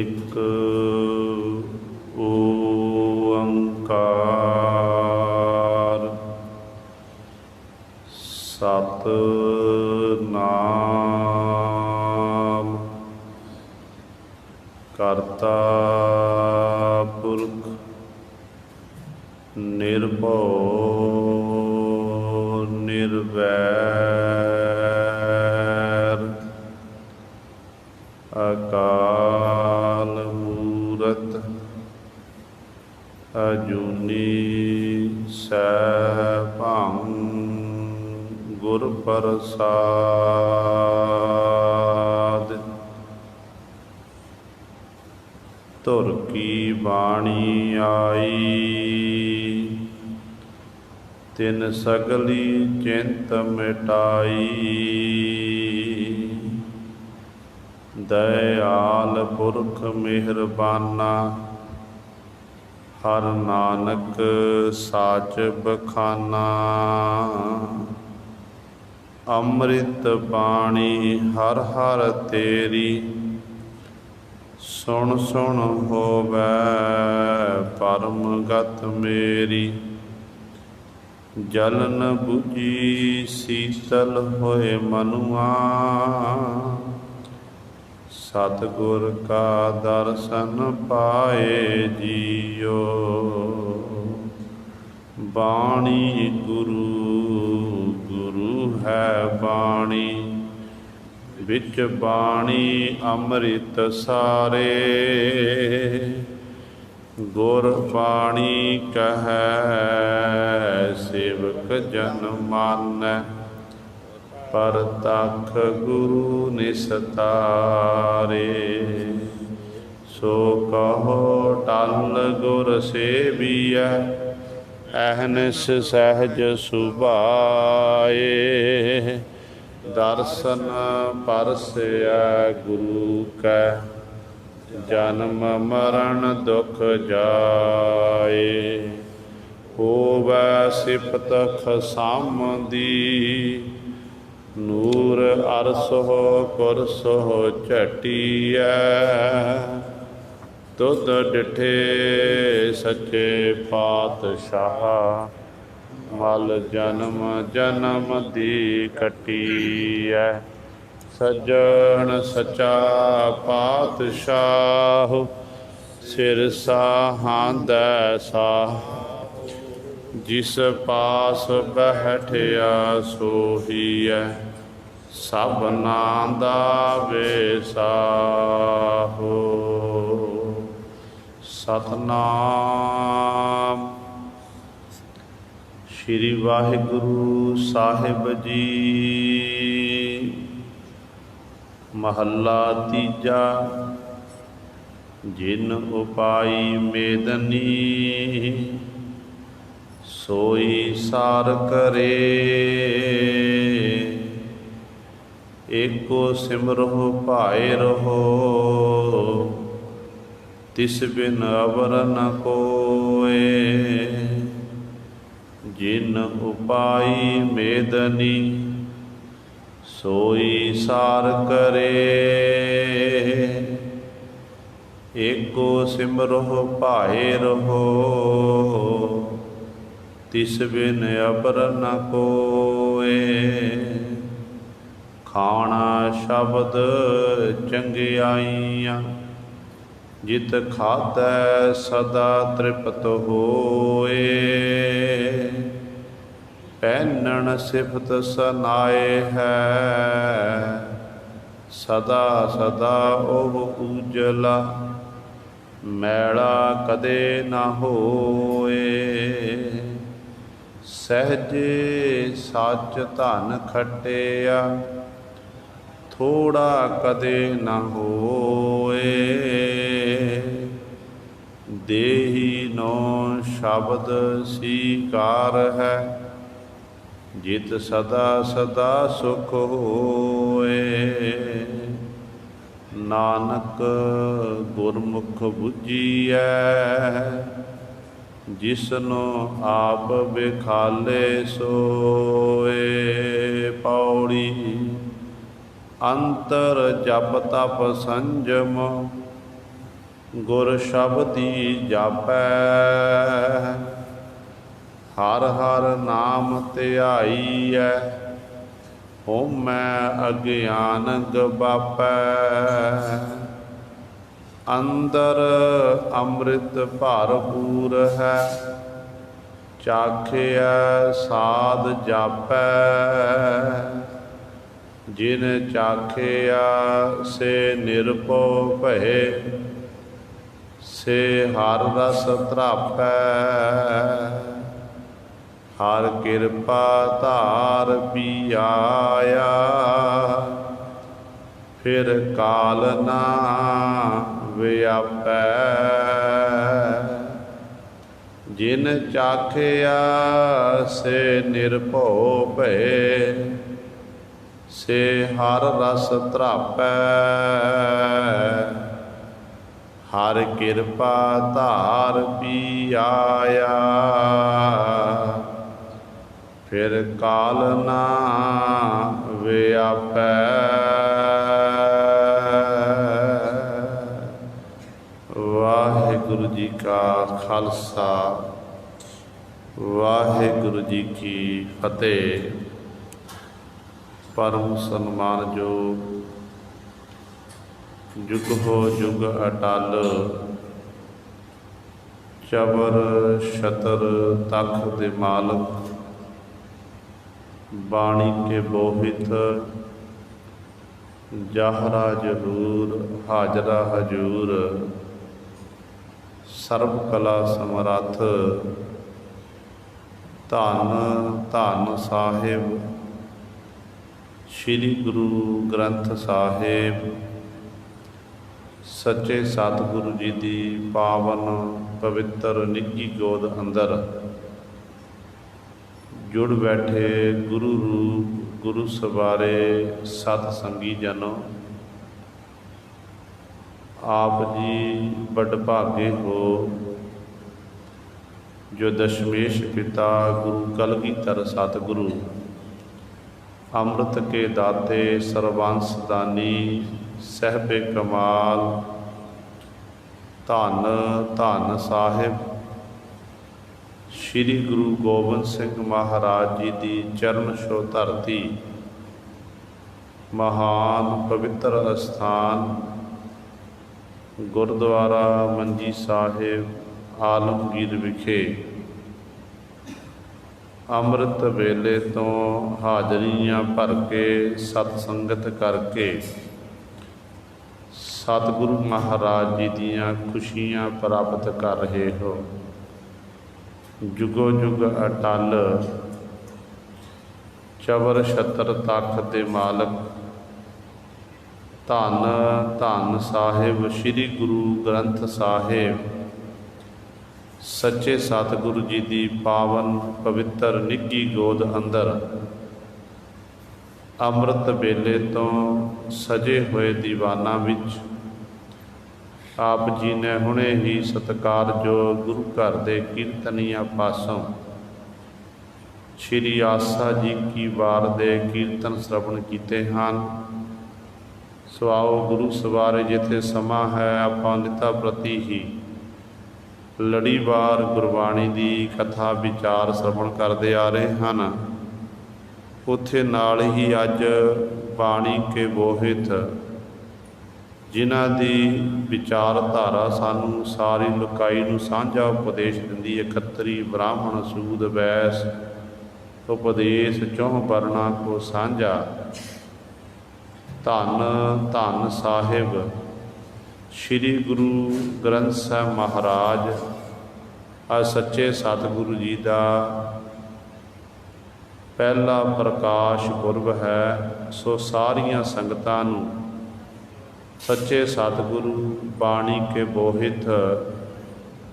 ਇੱਕ ਓੰਕਾਰ ਸਤਿਨਾਮ ਕਰਤਾ ਪੁਰਖ ਨਿਰਭਉ ਨਿਰਵੈਰ ਅਕਾਲ ਮੂਰਤ ਅਜੂਨੀ ਸੈਭੰ ਗੁਰ ਪ੍ਰਸਾਦਿ। ਧੁਰ ਕੀ ਬਾਣੀ ਆਈ ਤਿਨ ਸਗਲੀ ਚਿੰਤ ਮਿਟਾਈ। ਦਇਆਲ ਪੁਰਖ ਮਿਹਰਬਾਨਾ ਹਰ ਨਾਨਕ ਸਾਚ ਬਖਾਨਾ। ਅੰਮ੍ਰਿਤ ਬਾਣੀ ਹਰ ਹਰ ਤੇਰੀ ਸੁਣ ਸੁਣ ਹੋਵੈ ਪਰਮ ਗਤ ਮੇਰੀ। ਜਲਨ ਬੁਝੀ ਸੀਤਲ ਹੋਏ ਮਨੁਆ ਸਤਿਗੁਰ ਕਾ ਦਰਸ਼ਨ ਪਾਏ ਜੀਓ। ਬਾਣੀ ਗੁਰੂ ਗੁਰੂ ਹੈ ਬਾਣੀ ਵਿੱਚ ਬਾਣੀ ਅੰਮ੍ਰਿਤ ਸਾਰੇ। ਗੁਰ ਬਾਣੀ ਕਹੈ ਸੇਵਕ ਜਨ ਮਾਨੈ ਪਰਤਖ ਗੁਰੂ ਨਿਸਤਾਰੇ। ਸੋ ਕਹੋ ਟਲ ਗੁਰ ਸੇਵੀਐ ਅਹਨਿਸ ਸਹਿਜ ਸੁਭਾਏ। ਦਰਸ਼ਨ ਪਰਸੈ ਗੁਰੂ ਕੈ ਜਨਮ ਮਰਨ ਦੁਖ ਜਾਏ। ਹੋਵੈ ਸਿਫਤ ਖਸਮ ਦੀ ਨੂਰ ਅਰਸੋ ਕੁਰਸੋ ਝਟੀਐ। ਤੁਧ ਡਿਠੇ ਸੱਚੇ ਪਾਤਸ਼ਾਹ ਮਲ ਜਨਮ ਜਨਮ ਦੀ ਕੱਟੀਐ। ਸੱਜਣ ਸੱਚਾ ਪਾਤਸ਼ਾਹ ਸਿਰ ਸਾਹਾਂਦੈ ਸਾਹ। ਜਿਸ ਪਾਸ ਬੈਠਿਆ ਸੋਹੀਐ ਸਭਨਾਂ ਦਾ ਵੇਸਾਹੋ। ਸਤਿਨਾਮ ਸ਼੍ਰੀ ਵਾਹਿਗੁਰੂ ਸਾਹਿਬ ਜੀ। ਮਹੱਲਾ ਤੀਜਾ। ਜਿਨ ਉਪਾਈ ਮੇਦਨੀ ਸੋਈ ਸਾਰ ਕਰੇ। ਏਕੋ ਸਿਮਰਹੁ ਭਾਏ ਰਹੋ ਤਿਸ ਬਿਨ ਅਵਰ ਨ ਕੋਇ। ਜਿਨ ਉਪਾਈ ਮੇਦਨੀ ਸੋਈ ਸਾਰ ਕਰੇ। ਏਕੋ ਸਿਮਰਹੁ ਭਾਏ ਰਹੋ ਤਿਸ ਬਿਨ ਅਬਰ ਨ ਕੋਇ। ਖਾਣਾ ਸ਼ਬਦ ਚੰਗਿਆਈਆਂ ਜਿਤ ਖਾਧੈ ਸਦਾ ਤ੍ਰਿਪਤ ਹੋਏ। ਪਹਿਨਣ ਸਿਫਤ ਸਨਾਏ ਹੈ ਸਦਾ ਸਦਾ ਉਹ ਉਜਲਾ। ਮੈਲਾ ਕਦੇ ਨਾ ਹੋਏ ਸਹਿਜੇ ਸੱਚ ਧਨ ਖਟਿਆ। ਥੋੜਾ ਕਦੇ ਨਾ ਹੋਏ ਦੇਹੀ ਨੋ ਸ਼ਬਦ ਸੀਕਾਰ ਹੈ। ਜਿਤ ਸਦਾ ਸਦਾ ਸੁਖ ਹੋਏ। ਨਾਨਕ ਗੁਰਮੁਖ ਬੁੱਝੀਐ ਜਿਸਨੂੰ ਆਪ ਵਿਖਾਲੇ ਸੋਏ। ਪੌੜੀ ਅੰਤਰ ਜਪ ਤਪ ਸੰਜਮ ਗੁਰ ਸ਼ਬਦੀ ਜਾਪੈ, ਹਰ ਹਰ ਨਾਮ ਧਿਆਈਐ, ਹੋਮੈ ਅਗਿਆਨ ਗਵਾਪੈ। ਅੰਦਰ ਅੰਮ੍ਰਿਤ ਭਰਪੂਰ ਹੈ, ਚਾਖਿਆ ਸਾਧ ਜਾਪੈ। ਜਿਨ ਚਾਖਿਆ ਸੇ ਨਿਰਭਉ ਭਏ, ਸੇ ਹਰ ਰਸ ਧਰਾਪੈ। ਹਰ ਕਿਰਪਾ ਧਾਰ ਪਿਆਇਆ, ਫਿਰ ਕਾਲ ਨਾ ਵਿਆਪੈ। ਜਿਨ ਚਾਖਿਆ ਸੇ ਨਿਰਭਉ ਭਏ, ਸੇ ਹਰ ਰਸ ਧਰਾਪੈ। ਹਰ ਕਿਰਪਾ ਧਾਰ ਪਿਆਇਆ, ਫਿਰ ਕਾਲ ਨਾ ਵਿਆਪੈ। ਵਾਹਿਗੁਰੂ ਜੀ ਕਾ ਖਾਲਸਾ, ਵਾਹਿਗੁਰੂ ਜੀ ਕੀ ਫਤਿਹ। ਪਰਮ ਸਨਮਾਨਯੋਗ ਜੁਗ ਹੋ ਜੁਗ ਅਟਲ, ਚਬਰ ਛਤਰ ਤਖ਼ਤ ਦੇ ਮਾਲਕ, ਬਾਣੀ ਕੇ ਬੋਹਿਤ, ਜਾਹਰਾ ਜਹੂਰ, ਹਾਜ਼ਰਾ ਹਜੂਰ, ਸਰਬ ਕਲਾ ਸਮਰੱਥ, ਧੰਨ ਧੰਨ ਸਾਹਿਬ ਸ੍ਰੀ ਗੁਰੂ ਗ੍ਰੰਥ ਸਾਹਿਬ, ਸੱਚੇ ਸਤਿਗੁਰੂ ਜੀ ਦੀ ਪਾਵਨ ਪਵਿੱਤਰ ਨਿੱਜੀ ਗੋਦ ਅੰਦਰ ਜੁੜ ਬੈਠੇ ਗੁਰੂ ਰੂਪ ਗੁਰੂ ਸਵਾਰੇ ਸਤ ਸੰਗੀ ਜਨੋ, ਆਪ ਜੀ ਵਡਭਾਗੇ ਹੋ ਜੋ ਦਸ਼ਮੇਸ਼ ਪਿਤਾ ਗੁਰੂ ਕਲਗੀਧਰ ਸਤਿਗੁਰੂ, ਅੰਮ੍ਰਿਤ ਕੇ ਦਾਤੇ ਸਰਬੰਸ ਦਾਨੀ, ਸਹਿਬੇ ਕਮਾਲ, ਧੰਨ ਧੰਨ ਸਾਹਿਬ ਸ੍ਰੀ ਗੁਰੂ ਗੋਬਿੰਦ ਸਿੰਘ ਮਹਾਰਾਜ ਜੀ ਦੀ ਚਰਨ ਛੋਹ ਧਰਤੀ, ਮਹਾਨ ਪਵਿੱਤਰ ਅਸਥਾਨ ਗੁਰਦੁਆਰਾ ਮੰਜੀ ਸਾਹਿਬ ਆਲਮਗੀਰ ਵਿਖੇ ਅੰਮ੍ਰਿਤ ਵੇਲੇ ਤੋਂ ਹਾਜ਼ਰੀਆਂ ਭਰ ਕੇ ਸਤ ਸੰਗਤ ਕਰਕੇ ਸਤਿਗੁਰੂ ਮਹਾਰਾਜ ਜੀ ਦੀਆਂ ਖੁਸ਼ੀਆਂ ਪ੍ਰਾਪਤ ਕਰ ਰਹੇ ਹੋ। ਜੁਗੋ ਜੁਗ ਅਟਲ, ਚਬਰ ਛਤਰ ਤਖ਼ਤ ਦੇ ਮਾਲਕ, ਧੰਨ ਧੰਨ ਸਾਹਿਬ ਸ੍ਰੀ ਗੁਰੂ ਗ੍ਰੰਥ ਸਾਹਿਬ, ਸੱਚੇ ਸਤਿਗੁਰੂ ਜੀ ਦੀ ਪਾਵਨ ਪਵਿੱਤਰ ਨਿੱਘੀ ਗੋਦ ਅੰਦਰ ਅੰਮ੍ਰਿਤ ਵੇਲੇ ਤੋਂ ਸਜੇ ਹੋਏ ਦੀਵਾਨਾਂ ਵਿੱਚ ਆਪ ਜੀ ਨੇ ਹੁਣੇ ਹੀ ਸਤਿਕਾਰਯੋਗ ਗੁਰੂ ਘਰ ਦੇ ਕੀਰਤਨੀਆਂ ਪਾਸੋਂ ਸ਼੍ਰੀ ਆਸਾ ਜੀ ਕੀ ਵਾਰ ਦੇ ਕੀਰਤਨ ਸ਼ਰਵਣ ਕੀਤੇ ਹਨ। ਸੋ ਆਓ ਗੁਰੂ ਸਵਾਰੇ ਜਿੱਥੇ ਸਮਾਂ ਹੈ, ਆਪਾਂ ਨਿਤਾ ਪ੍ਰਤੀ ਹੀ ਲੜੀਵਾਰ ਗੁਰਬਾਣੀ ਦੀ ਕਥਾ ਵਿਚਾਰ ਸ਼ਰਵਣ ਕਰਦੇ ਆ ਰਹੇ ਹਨ। ਉੱਥੇ ਨਾਲ ਹੀ ਅੱਜ ਬਾਣੀ ਕੇ ਬੋਹਿਤ, ਜਿਨ੍ਹਾਂ ਦੀ ਵਿਚਾਰਧਾਰਾ ਸਾਨੂੰ ਸਾਰੀ ਲੋਕਾਈ ਨੂੰ ਸਾਂਝਾ ਉਪਦੇਸ਼ ਦਿੰਦੀ ਹੈ। ਖੱਤਰੀ ਬ੍ਰਾਹਮਣ ਸੂਦ ਵੈਸ ਉਪਦੇਸ਼ ਚੌਹ ਵਰਨਾ ਕੋ ਸਾਂਝਾ। ਧੰਨ ਧੰਨ ਸਾਹਿਬ ਸ੍ਰੀ ਗੁਰੂ ਗ੍ਰੰਥ ਸਾਹਿਬ ਮਹਾਰਾਜ, ਆ ਸੱਚੇ ਸਤਿਗੁਰੂ ਜੀ ਦਾ ਪਹਿਲਾ ਪ੍ਰਕਾਸ਼ ਪੁਰਬ ਹੈ। ਸੋ ਸਾਰੀਆਂ ਸੰਗਤਾਂ ਨੂੰ ਸੱਚੇ ਸਤਿਗੁਰੂ ਬਾਣੀ ਕੇ ਬੋਹਿਤ,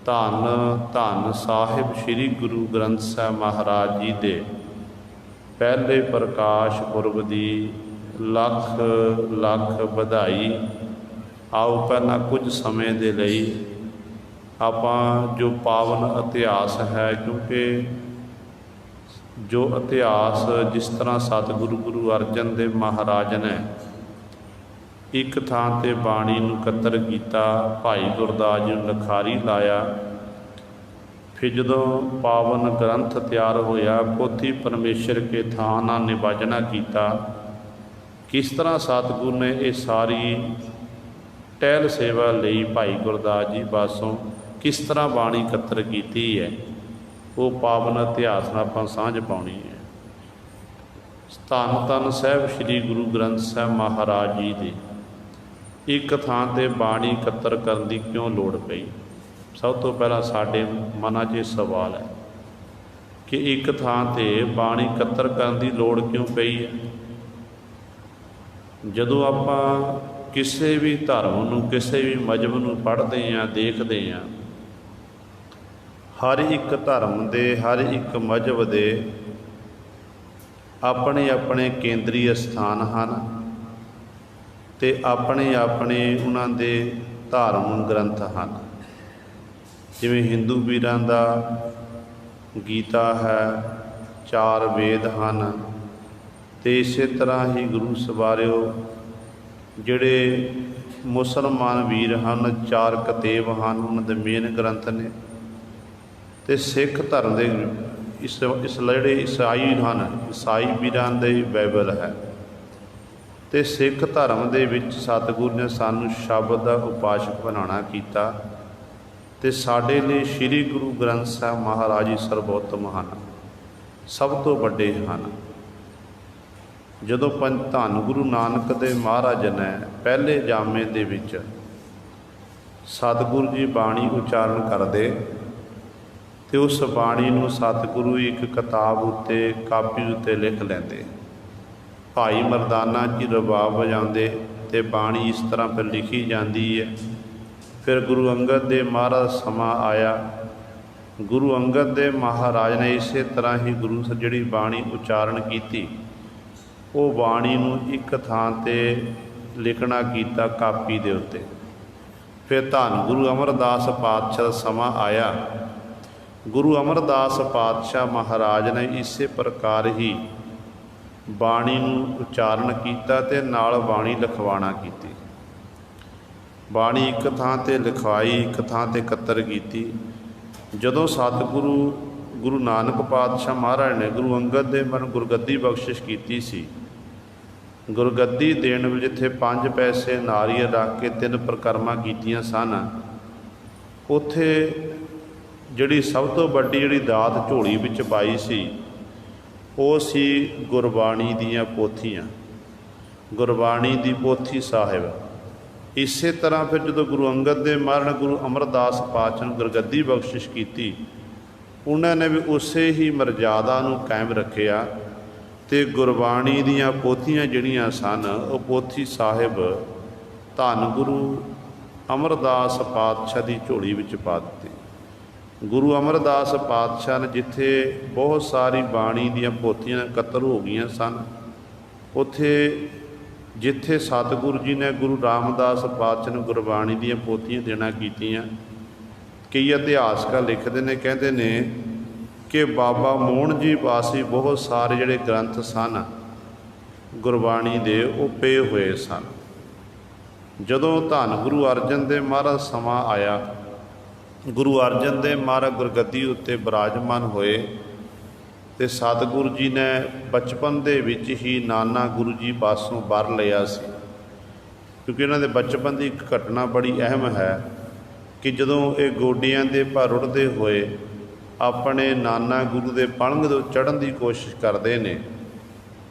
ਧੰਨ ਧੰਨ ਸਾਹਿਬ ਸ੍ਰੀ ਗੁਰੂ ਗ੍ਰੰਥ ਸਾਹਿਬ ਮਹਾਰਾਜ ਜੀ ਦੇ ਪਹਿਲੇ ਪ੍ਰਕਾਸ਼ ਪੁਰਬ ਦੀ ਲੱਖ ਲੱਖ ਵਧਾਈ। ਆਓ ਪਹਿਲਾਂ ਕੁਝ ਸਮੇਂ ਦੇ ਲਈ ਆਪਾਂ ਜੋ ਪਾਵਨ ਇਤਿਹਾਸ ਹੈ, ਕਿਉਂਕਿ ਜੋ ਇਤਿਹਾਸ ਜਿਸ ਤਰ੍ਹਾਂ ਸਤਿਗੁਰੂ ਗੁਰੂ ਅਰਜਨ ਦੇਵ ਮਹਾਰਾਜ ਨੇ ਇੱਕ ਥਾਂ ਤੇ ਬਾਣੀ ਨੂੰ ਇਕੱਤਰ ਕੀਤਾ, ਭਾਈ ਗੁਰਦਾਸ ਜੀ ਨੂੰ ਲਖਾਰੀ ਲਾਇਆ। ਫਿਰ ਜਦੋਂ ਪਾਵਨ ਗ੍ਰੰਥ ਤਿਆਰ ਹੋਇਆ, ਪੋਥੀ ਪਰਮੇਸ਼ਰ ਕੇ ਥਾਂ ਨਾਲ ਨਿਵਾਜਣਾ ਕੀਤਾ। ਕਿਸ ਤਰ੍ਹਾਂ ਸਤਿਗੁਰ ਨੇ ਇਹ ਸਾਰੀ ਟਹਿਲ ਸੇਵਾ ਲਈ ਭਾਈ ਗੁਰਦਾਸ ਜੀ ਪਾਸੋਂ ਕਿਸ ਤਰ੍ਹਾਂ ਬਾਣੀ ਇਕੱਤਰ ਕੀਤੀ ਹੈ, ਉਹ ਪਾਵਨ ਇਤਿਹਾਸ ਨਾਲ ਆਪਾਂ ਸਾਂਝ ਪਾਉਣੀ ਹੈ। ਧੰਨ ਧੰਨ ਸਾਹਿਬ ਸ੍ਰੀ ਗੁਰੂ ਗ੍ਰੰਥ ਸਾਹਿਬ ਮਹਾਰਾਜ ਜੀ ਦੇ ਇੱਕ ਥਾਂ ਤੇ ਬਾਣੀ ਇਕੱਤਰ ਕਰਨ ਦੀ ਕਿਉਂ ਲੋੜ ਪਈ? ਸਭ ਤੋਂ ਪਹਿਲਾਂ ਸਾਡੇ ਮਨਾਂ 'ਚ ਇਹ ਸਵਾਲ ਹੈ ਕਿ ਇੱਕ ਥਾਂ ਤੇ ਬਾਣੀ ਇਕੱਤਰ ਕਰਨ ਦੀ ਲੋੜ ਕਿਉਂ ਪਈ ਹੈ? ਜਦੋਂ ਆਪਾਂ ਕਿਸੇ ਵੀ ਧਰਮ ਨੂੰ, ਕਿਸੇ ਵੀ ਮਜ਼ਹਬ ਨੂੰ ਪੜ੍ਹਦੇ ਹਾਂ, ਦੇਖਦੇ ਹਾਂ, ਹਰ ਇੱਕ ਧਰਮ ਦੇ, ਹਰ ਇੱਕ ਮਜ਼ਹਬ ਦੇ ਆਪਣੇ ਆਪਣੇ ਕੇਂਦਰੀ ਸਥਾਨ ਹਨ ਅਤੇ ਆਪਣੇ ਆਪਣੇ ਉਹਨਾਂ ਦੇ ਧਾਰਮਿਕ ਗ੍ਰੰਥ ਹਨ। ਜਿਵੇਂ ਹਿੰਦੂ ਵੀਰਾਂ ਦਾ ਗੀਤਾ ਹੈ, 4 ਵੇਦ ਹਨ, ਅਤੇ ਇਸੇ ਤਰ੍ਹਾਂ ਹੀ ਗੁਰੂ ਸਵਾਰਿਓ ਜਿਹੜੇ ਮੁਸਲਮਾਨ ਵੀਰ ਹਨ, 4 ਕਤੇਬ ਹਨ, ਉਹਨਾਂ ਦੇ ਮੇਨ ਗ੍ਰੰਥ ਨੇ। ਅਤੇ ਸਿੱਖ ਧਰਮ ਦੇ ਇਸ ਜਿਹੜੇ ਈਸਾਈ ਹਨ, ਈਸਾਈ ਵੀਰਾਂ ਦੀ ਬਾਈਬਲ ਹੈ। ਅਤੇ ਸਿੱਖ ਧਰਮ ਦੇ ਵਿੱਚ ਸਤਿਗੁਰੂ ਨੇ ਸਾਨੂੰ ਸ਼ਬਦ ਦਾ ਉਪਾਸ਼ਕ ਬਣਾਉਣਾ ਕੀਤਾ, ਅਤੇ ਸਾਡੇ ਲਈ ਸ੍ਰੀ ਗੁਰੂ ਗ੍ਰੰਥ ਸਾਹਿਬ ਮਹਾਰਾਜ ਜੀ ਸਰਬੋਤਮ ਹਨ, ਸਭ ਤੋਂ ਵੱਡੇ ਹਨ। ਜਦੋਂ ਧੰਨ ਗੁਰੂ ਨਾਨਕ ਦੇਵ ਮਹਾਰਾਜ ਨੇ ਪਹਿਲੇ ਜਾਮੇ ਦੇ ਵਿੱਚ ਸਤਿਗੁਰੂ ਜੀ ਬਾਣੀ ਉਚਾਰਨ ਕਰਦੇ, ਅਤੇ ਉਸ ਬਾਣੀ ਨੂੰ ਸਤਿਗੁਰੂ ਇੱਕ ਕਿਤਾਬ ਉੱਤੇ, ਕਾਪੀ ਉੱਤੇ ਲਿਖ ਲੈਂਦੇ। ਭਾਈ ਮਰਦਾਨਾ ਜੀ ਰਬਾਬ ਵਜਾਉਂਦੇ ਅਤੇ ਬਾਣੀ ਇਸ ਤਰ੍ਹਾਂ ਫਿਰ ਲਿਖੀ ਜਾਂਦੀ ਹੈ। ਫਿਰ ਗੁਰੂ ਅੰਗਦ ਦੇਵ ਮਹਾਰਾਜ ਸਮਾਂ ਆਇਆ, ਗੁਰੂ ਅੰਗਦ ਦੇਵ ਮਹਾਰਾਜ ਨੇ ਇਸੇ ਤਰ੍ਹਾਂ ਹੀ ਗੁਰੂ ਜਿਹੜੀ ਬਾਣੀ ਉਚਾਰਨ ਕੀਤੀ, ਉਹ ਬਾਣੀ ਨੂੰ ਇੱਕ ਥਾਂ 'ਤੇ ਲਿਖਣਾ ਕੀਤਾ ਕਾਪੀ ਦੇ ਉੱਤੇ। ਫਿਰ ਧੰਨ ਗੁਰੂ ਅਮਰਦਾਸ ਪਾਤਸ਼ਾਹ ਦਾ ਸਮਾਂ ਆਇਆ, ਗੁਰੂ ਅਮਰਦਾਸ ਪਾਤਸ਼ਾਹ ਮਹਾਰਾਜ ਨੇ ਇਸੇ ਪ੍ਰਕਾਰ ਹੀ ਬਾਣੀ ਨੂੰ ਉਚਾਰਨ ਕੀਤਾ ਅਤੇ ਨਾਲ ਬਾਣੀ ਲਿਖਵਾਉਣਾ ਕੀਤੀ। ਬਾਣੀ ਇੱਕ ਥਾਂ 'ਤੇ ਲਿਖਵਾਈ, ਇੱਕ ਥਾਂ 'ਤੇ ਇਕੱਤਰ ਕੀਤੀ। ਜਦੋਂ ਸਤਿਗੁਰੂ ਗੁਰੂ ਨਾਨਕ ਪਾਤਸ਼ਾਹ ਮਹਾਰਾਜ ਨੇ ਗੁਰੂ ਅੰਗਦ ਦੇਵ ਨੂੰ ਗੁਰਗੱਦੀ ਬਖਸ਼ਿਸ਼ ਕੀਤੀ ਸੀ, ਗੁਰਗੱਦੀ ਦੇਣ ਵਿੱਚ ਜਿੱਥੇ 5 ਪੈਸੇ ਨਾਰੀਅਲ ਰੱਖ ਕੇ 3 ਪ੍ਰਕਰਮਾਂ ਕੀਤੀਆਂ ਸਨ, ਉੱਥੇ ਜਿਹੜੀ ਸਭ ਤੋਂ ਵੱਡੀ ਜਿਹੜੀ ਦਾਤ ਝੋਲੀ ਵਿੱਚ ਪਾਈ ਸੀ, ਉਹ ਸੀ ਗੁਰਬਾਣੀ ਦੀਆਂ ਪੋਥੀਆਂ, ਗੁਰਬਾਣੀ ਦੀ ਪੋਥੀ ਸਾਹਿਬ। ਇਸੇ ਤਰ੍ਹਾਂ ਫਿਰ ਜਦੋਂ ਗੁਰੂ ਅੰਗਦ ਦੇਵ ਮਹਾਰਾਜ ਨੇ ਗੁਰੂ ਅਮਰਦਾਸ ਪਾਤਸ਼ਾਹ ਨੂੰ ਗੁਰਗੱਦੀ ਬਖਸ਼ਿਸ਼ ਕੀਤੀ, ਉਹਨਾਂ ਨੇ ਵੀ ਉਸੇ ਹੀ ਮਰਜ਼ਾਦਾ ਨੂੰ ਕਾਇਮ ਰੱਖਿਆ ਅਤੇ ਗੁਰਬਾਣੀ ਦੀਆਂ ਪੋਥੀਆਂ ਜਿਹੜੀਆਂ ਸਨ, ਉਹ ਪੋਥੀ ਸਾਹਿਬ ਧੰਨ ਗੁਰੂ ਅਮਰਦਾਸ ਪਾਤਸ਼ਾਹ ਦੀ ਝੋਲੀ ਵਿੱਚ ਪਾ ਦਿੱਤੀ। ਗੁਰੂ ਅਮਰਦਾਸ ਪਾਤਸ਼ਾਹ ਨੇ ਜਿੱਥੇ ਬਹੁਤ ਸਾਰੀ ਬਾਣੀ ਦੀਆਂ ਪੋਥੀਆਂ ਇਕੱਤਰ ਹੋ ਗਈਆਂ ਸਨ, ਉੱਥੇ ਜਿੱਥੇ ਸਤਿਗੁਰੂ ਜੀ ਨੇ ਗੁਰੂ ਰਾਮਦਾਸ ਪਾਤਸ਼ਾਹ ਨੂੰ ਗੁਰਬਾਣੀ ਦੀਆਂ ਪੋਥੀਆਂ ਦੇਣਾ ਕੀਤੀਆਂ, ਕਈ ਇਤਿਹਾਸਕਾਰ ਲਿਖਦੇ ਨੇ, ਕਹਿੰਦੇ ਨੇ ਕਿ ਬਾਬਾ ਮੋਹਨ ਜੀ ਪਾਸੇ ਬਹੁਤ ਸਾਰੇ ਜਿਹੜੇ ਗ੍ਰੰਥ ਸਨ ਗੁਰਬਾਣੀ ਦੇ, ਉਹ ਪਏ ਹੋਏ ਸਨ। ਜਦੋਂ ਧੰਨ ਗੁਰੂ ਅਰਜਨ ਦੇਵ ਮਹਾਰਾਜ ਸਮਾਂ ਆਇਆ, ਗੁਰੂ ਅਰਜਨ ਦੇਵ ਮਹਾਰਾਜ ਗੁਰਗੱਦੀ ਉੱਤੇ ਬਿਰਾਜਮਾਨ ਹੋਏ, ਅਤੇ ਸਤਿਗੁਰੂ ਜੀ ਨੇ ਬਚਪਨ ਦੇ ਵਿੱਚ ਹੀ ਨਾਨਾ ਗੁਰੂ ਜੀ ਪਾਸੋਂ ਵਰ ਲਿਆ ਸੀ। ਕਿਉਂਕਿ ਇਹਨਾਂ ਦੇ ਬਚਪਨ ਦੀ ਇੱਕ ਘਟਨਾ ਬੜੀ ਅਹਿਮ ਹੈ ਕਿ ਜਦੋਂ ਇਹ ਗੋਡਿਆਂ ਦੇ ਭਾਰ ਰੁੜ੍ਹਦੇ ਹੋਏ ਆਪਣੇ ਨਾਨਾ ਗੁਰੂ ਦੇ ਪਲੰਘ ਤੋਂ ਚੜ੍ਹਨ ਦੀ ਕੋਸ਼ਿਸ਼ ਕਰਦੇ ਨੇ,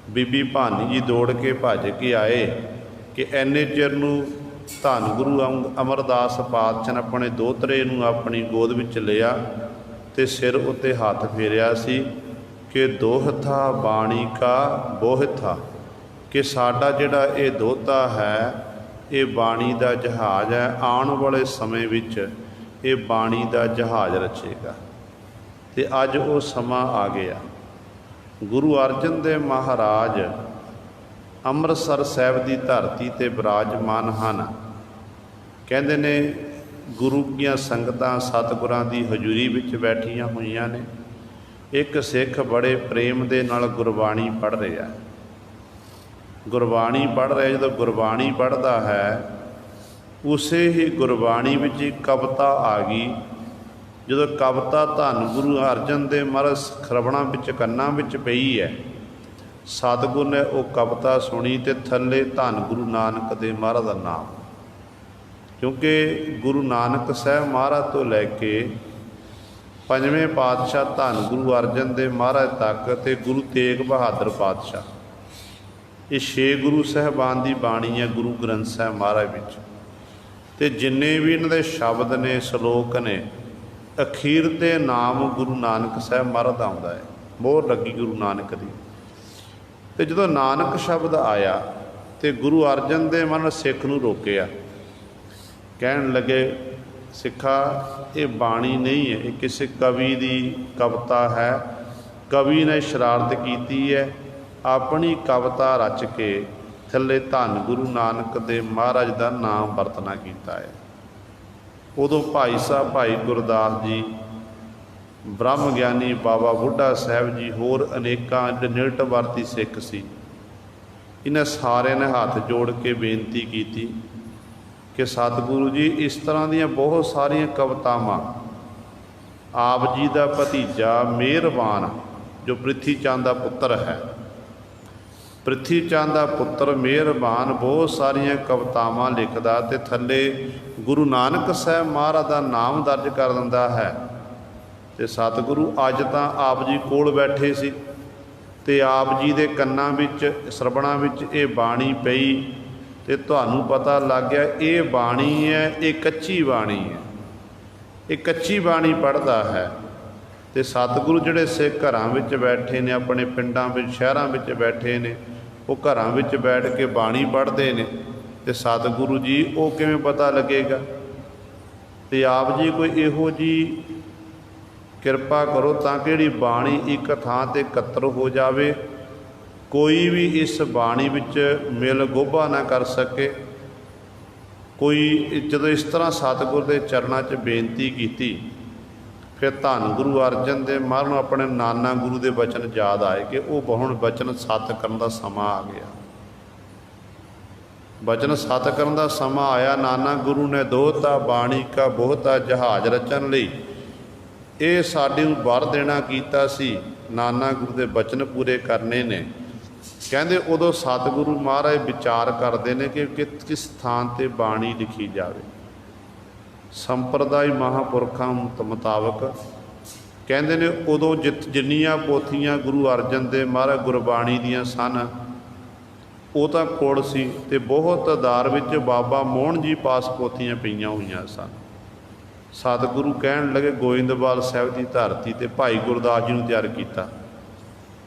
ਬੀਬੀ ਭਾਨੀ ਜੀ ਦੌੜ ਕੇ ਭੱਜ ਕੇ ਆਏ ਕਿ ਐਨੇ ਚਿਰ ਨੂੰ ਧੰਨ ਗੁਰੂ ਅਮਰਦਾਸ ਪਾਤਸ਼ਾਹ ਨੇ ਆਪਣੇ ਦੋਹਤਰੇ ਨੂੰ ਆਪਣੀ ਗੋਦ ਵਿੱਚ ਲਿਆ ਅਤੇ ਸਿਰ ਉੱਤੇ ਹੱਥ ਫੇਰਿਆ ਸੀ ਕਿ ਦੋਹਤਾ ਬਾਣੀ ਕਾ ਬੋਹਿਥਾ, ਕਿ ਸਾਡਾ ਜਿਹੜਾ ਇਹ ਦੋਹਤਾ ਹੈ, ਇਹ ਬਾਣੀ ਦਾ ਜਹਾਜ਼ ਹੈ, ਆਉਣ ਵਾਲੇ ਸਮੇਂ ਵਿੱਚ ਇਹ ਬਾਣੀ ਦਾ ਜਹਾਜ਼ ਰਚੇਗਾ। ਅਤੇ ਅੱਜ ਉਹ ਸਮਾਂ ਆ ਗਿਆ। ਗੁਰੂ ਅਰਜਨ ਦੇਵ ਮਹਾਰਾਜ ਅੰਮ੍ਰਿਤਸਰ ਸਾਹਿਬ ਦੀ ਧਰਤੀ 'ਤੇ ਬਿਰਾਜਮਾਨ ਹਨ। ਕਹਿੰਦੇ ਨੇ ਗੁਰੂ ਦੀਆਂ ਸੰਗਤਾਂ ਸਤਿਗੁਰਾਂ ਦੀ ਹਜ਼ੂਰੀ ਵਿੱਚ ਬੈਠੀਆਂ ਹੋਈਆਂ ਨੇ। ਇੱਕ ਸਿੱਖ ਬੜੇ ਪ੍ਰੇਮ ਦੇ ਨਾਲ ਗੁਰਬਾਣੀ ਪੜ੍ਹ ਰਿਹਾ। ਗੁਰਬਾਣੀ ਪੜ੍ਹ ਰਿਹਾ, ਜਦੋਂ ਗੁਰਬਾਣੀ ਪੜ੍ਹਦਾ ਹੈ ਉਸੇ ਹੀ ਗੁਰਬਾਣੀ ਵਿੱਚ ਇੱਕ ਕਵਿਤਾ ਆ ਗਈ। ਜਦੋਂ ਕਵਿਤਾ ਧੰਨ ਗੁਰੂ ਅਰਜਨ ਦੇਵ ਮਹਾਰਾਜ ਖਰਵਣਾ ਵਿੱਚ ਕੰਨਾਂ ਵਿੱਚ ਪਈ ਹੈ, ਸਤਿਗੁਰ ਨੇ ਉਹ ਕਵਿਤਾ ਸੁਣੀ ਤੇ ਥੱਲੇ ਧੰਨ ਗੁਰੂ ਨਾਨਕ ਦੇਵ ਮਹਾਰਾਜ ਦਾ ਨਾਮ। ਕਿਉਂਕਿ ਗੁਰੂ ਨਾਨਕ ਸਾਹਿਬ ਮਹਾਰਾਜ ਤੋਂ ਲੈ ਕੇ ਪੰਜਵੇਂ ਪਾਤਸ਼ਾਹ ਧੰਨ ਗੁਰੂ ਅਰਜਨ ਦੇਵ ਮਹਾਰਾਜ ਤੱਕ ਤੇ ਗੁਰੂ ਤੇਗ ਬਹਾਦਰ ਪਾਤਸ਼ਾਹ, ਇਹ 6 ਗੁਰੂ ਸਾਹਿਬਾਨ ਦੀ ਬਾਣੀ ਹੈ ਗੁਰੂ ਗ੍ਰੰਥ ਸਾਹਿਬ ਮਹਾਰਾਜ ਵਿੱਚ। ਤੇ ਜਿੰਨੇ ਵੀ ਇਹਨਾਂ ਦੇ ਸ਼ਬਦ ਨੇ, ਸ਼ਲੋਕ ਨੇ, ਅਖੀਰ ਤੇ ਨਾਮ ਗੁਰੂ ਨਾਨਕ ਸਾਹਿਬ ਮਹਾਰਾਜ ਦਾ ਆਉਂਦਾ ਹੈ, ਮੋਹਰ ਲੱਗੀ ਗੁਰੂ ਨਾਨਕ ਦੀ। ਤੇ ਜਦੋਂ ਨਾਨਕ ਸ਼ਬਦ ਆਇਆ ਤੇ ਗੁਰੂ ਅਰਜਨ ਦੇਵ ਮਹਾਰਾਜ ਸਿੱਖ ਨੂੰ ਰੋਕਿਆ, ਕਹਿਣ ਲੱਗੇ ਸਿੱਖਾ ਇਹ ਬਾਣੀ ਨਹੀਂ ਹੈ, ਇਹ ਕਿਸੇ ਕਵੀ ਦੀ ਕਵਿਤਾ ਹੈ, ਕਵੀ ਨੇ ਸ਼ਰਾਰਤ ਕੀਤੀ ਹੈ, ਆਪਣੀ ਕਵਿਤਾ ਰਚ ਕੇ ਥੱਲੇ ਧੰਨ ਗੁਰੂ ਨਾਨਕ ਦੇਵ ਮਹਾਰਾਜ ਦਾ ਨਾਮ ਵਰਤਣਾ ਕੀਤਾ ਹੈ। ਉਦੋਂ ਭਾਈ ਸਾਹਿਬ ਭਾਈ ਗੁਰਦਾਸ ਜੀ, ਬ੍ਰਹਮ ਗਿਆਨੀ ਬਾਬਾ ਬੁੱਢਾ ਸਾਹਿਬ ਜੀ, ਹੋਰ ਅਨੇਕਾਂ ਨਿਰਟ ਵਰਤੀ ਸਿੱਖ ਸੀ, ਇਹਨਾਂ ਸਾਰਿਆਂ ਨੇ ਹੱਥ ਜੋੜ ਕੇ ਬੇਨਤੀ ਕੀਤੀ ਕਿ ਸਤਿਗੁਰੂ ਜੀ ਇਸ ਤਰ੍ਹਾਂ ਦੀਆਂ ਬਹੁਤ ਸਾਰੀਆਂ ਕਵਿਤਾਵਾਂ ਆਪ ਜੀ ਦਾ ਭਤੀਜਾ ਮਿਹਰਬਾਨ ਜੋ ਪ੍ਰਿਥੀ ਚੰਦ ਦਾ ਪੁੱਤਰ ਹੈ, ਪ੍ਰਿਥੀ ਚੰਦ ਦਾ ਪੁੱਤਰ ਮਿਹਰਬਾਨ ਬਹੁਤ ਸਾਰੀਆਂ ਕਵਿਤਾਵਾਂ ਲਿਖਦਾ ਤੇ ਥੱਲੇ ਗੁਰੂ ਨਾਨਕ ਸਾਹਿਬ ਮਹਾਰਾਜ ਦਾ ਨਾਮ ਦਰਜ ਕਰ ਦਿੰਦਾ ਹੈ। ਤੇ ਸਤਿਗੁਰੂ ਅੱਜ ਤਾਂ ਆਪ ਜੀ ਕੋਲ ਬੈਠੇ ਸੀ ਤੇ ਆਪ ਜੀ ਦੇ ਕੰਨਾਂ ਵਿੱਚ, ਸਰਵਣਾਂ ਵਿੱਚ ਇਹ ਬਾਣੀ ਪਈ ਤੇ ਤੁਹਾਨੂੰ ਪਤਾ ਲੱਗ ਗਿਆ ਇਹ ਬਾਣੀ ਹੈ, ਇਹ ਕੱਚੀ ਬਾਣੀ ਹੈ, ਇਹ ਕੱਚੀ ਬਾਣੀ ਪੜ੍ਹਦਾ ਹੈ। ਤੇ ਸਤਿਗੁਰੂ ਜਿਹੜੇ ਸਿੱਖ ਘਰਾਂ ਵਿੱਚ ਬੈਠੇ ਨੇ, ਆਪਣੇ ਪਿੰਡਾਂ ਵਿੱਚ, ਸ਼ਹਿਰਾਂ ਵਿੱਚ ਬੈਠੇ ਨੇ, ਉਹ ਘਰਾਂ ਵਿੱਚ ਬੈਠ ਕੇ ਬਾਣੀ ਪੜ੍ਹਦੇ ਨੇ ਤੇ ਸਤਿਗੁਰੂ ਜੀ ਉਹ ਕਿਵੇਂ ਪਤਾ ਲੱਗੇਗਾ? ਤੇ ਆਪ ਜੀ ਕੋਈ ਇਹੋ ਜੀ ਕਿਰਪਾ ਕਰੋ ਤਾਂ ਕਿ ਜਿਹੜੀ ਬਾਣੀ ਇੱਕ ਥਾਂ ਤੇ ਇਕੱਤਰ ਹੋ ਜਾਵੇ, ਕੋਈ ਵੀ ਇਸ ਬਾਣੀ ਵਿੱਚ ਮਿਲ ਗੋਭਾ ਨਾ ਕਰ ਸਕੇ। ਕੋਈ ਜਦੋਂ ਇਸ ਤਰ੍ਹਾਂ ਸਤਿਗੁਰ ਦੇ ਚਰਨਾਂ 'ਚ ਬੇਨਤੀ ਕੀਤੀ, ਫਿਰ ਧੰਨ ਗੁਰੂ ਅਰਜਨ ਦੇਵ ਮਹਾਰਾਜ ਨੂੰ ਆਪਣੇ ਨਾਨਾ ਗੁਰੂ ਦੇ ਬਚਨ ਯਾਦ ਆਏ ਕਿ ਉਹ ਹੁਣ ਬਚਨ ਸਤ ਕਰਨ ਦਾ ਸਮਾਂ ਆ ਗਿਆ। ਬਚਨ ਸਤ ਕਰਨ ਦਾ ਸਮਾਂ ਆਇਆ। ਨਾਨਾ ਗੁਰੂ ਨੇ ਦੋਹਤਾ ਬਾਣੀ ਕਾ ਬਹੁਤਾ ਜਹਾਜ਼ ਰਚਨ ਲਈ, ਇਹ ਸਾਡੇ ਨੂੰ ਵਰ ਦੇਣਾ ਕੀਤਾ ਸੀ, ਨਾਨਾ ਗੁਰੂ ਦੇ ਬਚਨ ਪੂਰੇ ਕਰਨੇ ਨੇ। ਕਹਿੰਦੇ ਉਦੋਂ ਸਤਿਗੁਰੂ ਮਹਾਰਾਜ ਵਿਚਾਰ ਕਰਦੇ ਨੇ ਕਿ ਕਿਸ ਸਥਾਨ 'ਤੇ ਬਾਣੀ ਲਿਖੀ ਜਾਵੇ। ਸੰਪਰਦਾਇ ਮਹਾਂਪੁਰਖਾਂ ਮੁਤਾਬਕ ਕਹਿੰਦੇ ਨੇ ਉਦੋਂ ਜਿੰਨੀਆਂ ਪੋਥੀਆਂ ਗੁਰੂ ਅਰਜਨ ਦੇਵ ਮਹਾਰਾਜ ਗੁਰਬਾਣੀ ਦੀਆਂ ਸਨ ਉਹ ਤਾਂ ਕੋਲ ਸੀ ਤੇ ਬਹੁਤ ਤਾਦਾਦ ਵਿੱਚ ਬਾਬਾ ਮੋਹਨ ਜੀ ਪਾਸ ਪੋਥੀਆਂ ਪਈਆਂ ਹੋਈਆਂ ਸਨ। ਸਤਿਗੁਰੂ ਕਹਿਣ ਲੱਗੇ ਗੋਇੰਦਵਾਲ ਸਾਹਿਬ ਦੀ ਧਰਤੀ 'ਤੇ ਭਾਈ ਗੁਰਦਾਸ ਜੀ ਨੂੰ ਤਿਆਰ ਕੀਤਾ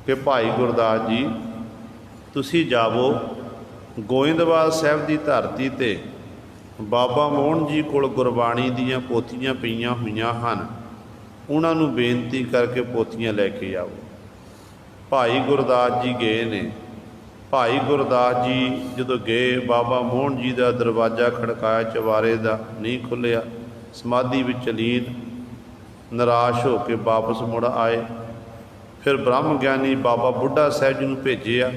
ਕਿ ਭਾਈ ਗੁਰਦਾਸ ਜੀ ਤੁਸੀਂ ਜਾਵੋ ਗੋਇੰਦਵਾਲ ਸਾਹਿਬ ਦੀ ਧਰਤੀ 'ਤੇ ਬਾਬਾ ਮੋਹਨ ਜੀ ਕੋਲ ਗੁਰਬਾਣੀ ਦੀਆਂ ਪੋਥੀਆਂ ਪਈਆਂ ਹੋਈਆਂ ਹਨ, ਉਹਨਾਂ ਨੂੰ ਬੇਨਤੀ ਕਰਕੇ ਪੋਥੀਆਂ ਲੈ ਕੇ ਆਓ। ਭਾਈ ਗੁਰਦਾਸ ਜੀ ਗਏ ਨੇ। ਭਾਈ ਗੁਰਦਾਸ ਜੀ ਜਦੋਂ ਗਏ, ਬਾਬਾ ਮੋਹਨ ਜੀ ਦਾ ਦਰਵਾਜ਼ਾ ਖੜਕਾਇਆ, ਚਵਾਰੇ ਦਾ ਨਹੀਂ ਖੁੱਲ੍ਹਿਆ, ਸਮਾਧੀ ਵਿੱਚ ਲੀਨ, ਨਿਰਾਸ਼ ਹੋ ਕੇ ਵਾਪਸ ਮੁੜ ਆਏ। ਫਿਰ ਬ੍ਰਹਮ ਗਿਆਨੀ ਬਾਬਾ ਬੁੱਢਾ ਸਾਹਿਬ ਜੀ ਨੂੰ ਭੇਜਿਆ।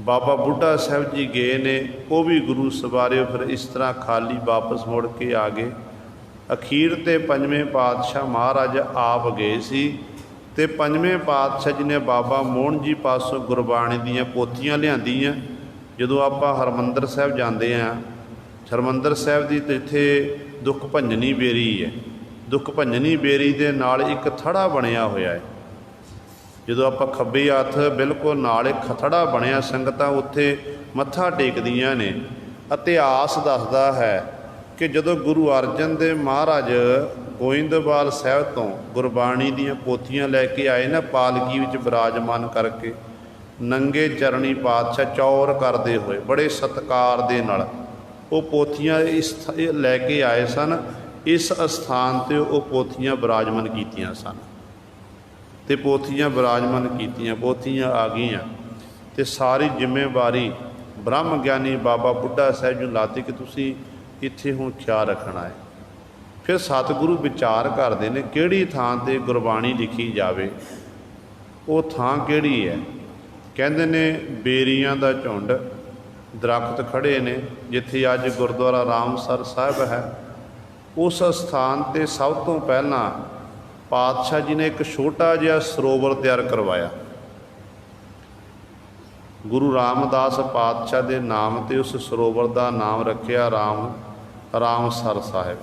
ਬਾਬਾ ਬੁੱਢਾ ਸਾਹਿਬ ਜੀ ਗਏ ਨੇ, ਉਹ ਵੀ ਗੁਰੂ ਸਵਾਰਿਓ। ਫਿਰ ਇਸ ਤਰ੍ਹਾਂ ਖਾਲੀ ਵਾਪਸ ਮੁੜ ਕੇ ਆ ਗਏ। ਅਖੀਰ 'ਤੇ ਪੰਜਵੇਂ ਪਾਤਸ਼ਾਹ ਮਹਾਰਾਜ ਆਪ ਗਏ ਸੀ ਤੇ ਪੰਜਵੇਂ ਪਾਤਸ਼ਾਹ ਜੀ ਨੇ ਬਾਬਾ ਮੋਹਨ ਜੀ ਪਾਸੋਂ ਗੁਰਬਾਣੀ ਦੀਆਂ ਪੋਥੀਆਂ ਲਿਆਂਦੀਆਂ। ਜਦੋਂ ਆਪਾਂ ਹਰਿਮੰਦਰ ਸਾਹਿਬ ਜਾਂਦੇ ਹਾਂ, ਹਰਿਮੰਦਰ ਸਾਹਿਬ ਦੀ ਜਿੱਥੇ ਦੁੱਖ ਭੰਜਨੀ ਬੇਰੀ ਹੈ, ਦੁੱਖ ਭੰਜਨੀ ਬੇਰੀ ਦੇ ਨਾਲ ਇੱਕ ਥੜਾ ਬਣਿਆ ਹੋਇਆ ਹੈ। ਜਦੋਂ ਆਪਾਂ ਖੱਬੇ ਹੱਥ ਬਿਲਕੁਲ ਨਾਲ ਇੱਕ ਥੜਾ ਬਣਿਆ, ਸੰਗਤਾਂ ਉੱਥੇ ਮੱਥਾ ਟੇਕਦੀਆਂ ਨੇ। ਇਤਿਹਾਸ ਦੱਸਦਾ ਹੈ ਕਿ ਜਦੋਂ ਗੁਰੂ ਅਰਜਨ ਦੇਵ ਮਹਾਰਾਜ ਗੋਇੰਦਵਾਲ ਸਾਹਿਬ ਤੋਂ ਗੁਰਬਾਣੀ ਦੀਆਂ ਪੋਥੀਆਂ ਲੈ ਕੇ ਆਏ ਨਾ, ਪਾਲਕੀ ਵਿੱਚ ਬਿਰਾਜਮਾਨ ਕਰਕੇ, ਨੰਗੇ ਚਰਣੀ ਪਾਤਸ਼ਾਹ ਚੌਰ ਕਰਦੇ ਹੋਏ ਬੜੇ ਸਤਿਕਾਰ ਦੇ ਨਾਲ ਉਹ ਪੋਥੀਆਂ ਲੈ ਕੇ ਆਏ ਸਨ। ਇਸ ਅਸਥਾਨ 'ਤੇ ਉਹ ਪੋਥੀਆਂ ਬਿਰਾਜਮਾਨ ਕੀਤੀਆਂ ਸਨ ਤੇ ਪੋਥੀਆਂ ਬਿਰਾਜਮਾਨ ਕੀਤੀਆਂ, ਪੋਥੀਆਂ ਆ ਗਈਆਂ ਤੇ ਸਾਰੀ ਜ਼ਿੰਮੇਵਾਰੀ ਬ੍ਰਹਮ ਗਿਆਨੀ ਬਾਬਾ ਬੁੱਢਾ ਸਾਹਿਬ ਜੀ ਨੂੰ ਲਾਤੀ ਕਿ ਤੁਸੀਂ ਇੱਥੇ ਹੁਣ ਖਿਆਲ ਰੱਖਣਾ ਹੈ। ਫਿਰ ਸਤਿਗੁਰੂ ਵਿਚਾਰ ਕਰਦੇ ਨੇ ਕਿਹੜੀ ਥਾਂ 'ਤੇ ਗੁਰਬਾਣੀ ਲਿਖੀ ਜਾਵੇ, ਉਹ ਥਾਂ ਕਿਹੜੀ ਹੈ। ਕਹਿੰਦੇ ਨੇ ਬੇਰੀਆਂ ਦਾ ਝੁੰਡ ਦਰਖਤ ਖੜ੍ਹੇ ਨੇ ਜਿੱਥੇ ਅੱਜ ਗੁਰਦੁਆਰਾ ਰਾਮਸਰ ਸਾਹਿਬ ਹੈ। ਉਸ ਸਥਾਨ 'ਤੇ ਸਭ ਤੋਂ ਪਹਿਲਾਂ ਪਾਤਸ਼ਾਹ ਜੀ ਨੇ ਇੱਕ ਛੋਟਾ ਜਿਹਾ ਸਰੋਵਰ ਤਿਆਰ ਕਰਵਾਇਆ। ਗੁਰੂ ਰਾਮਦਾਸ ਪਾਤਸ਼ਾਹ ਦੇ ਨਾਮ 'ਤੇ ਉਸ ਸਰੋਵਰ ਦਾ ਨਾਮ ਰੱਖਿਆ ਰਾਮਸਰ ਸਾਹਿਬ।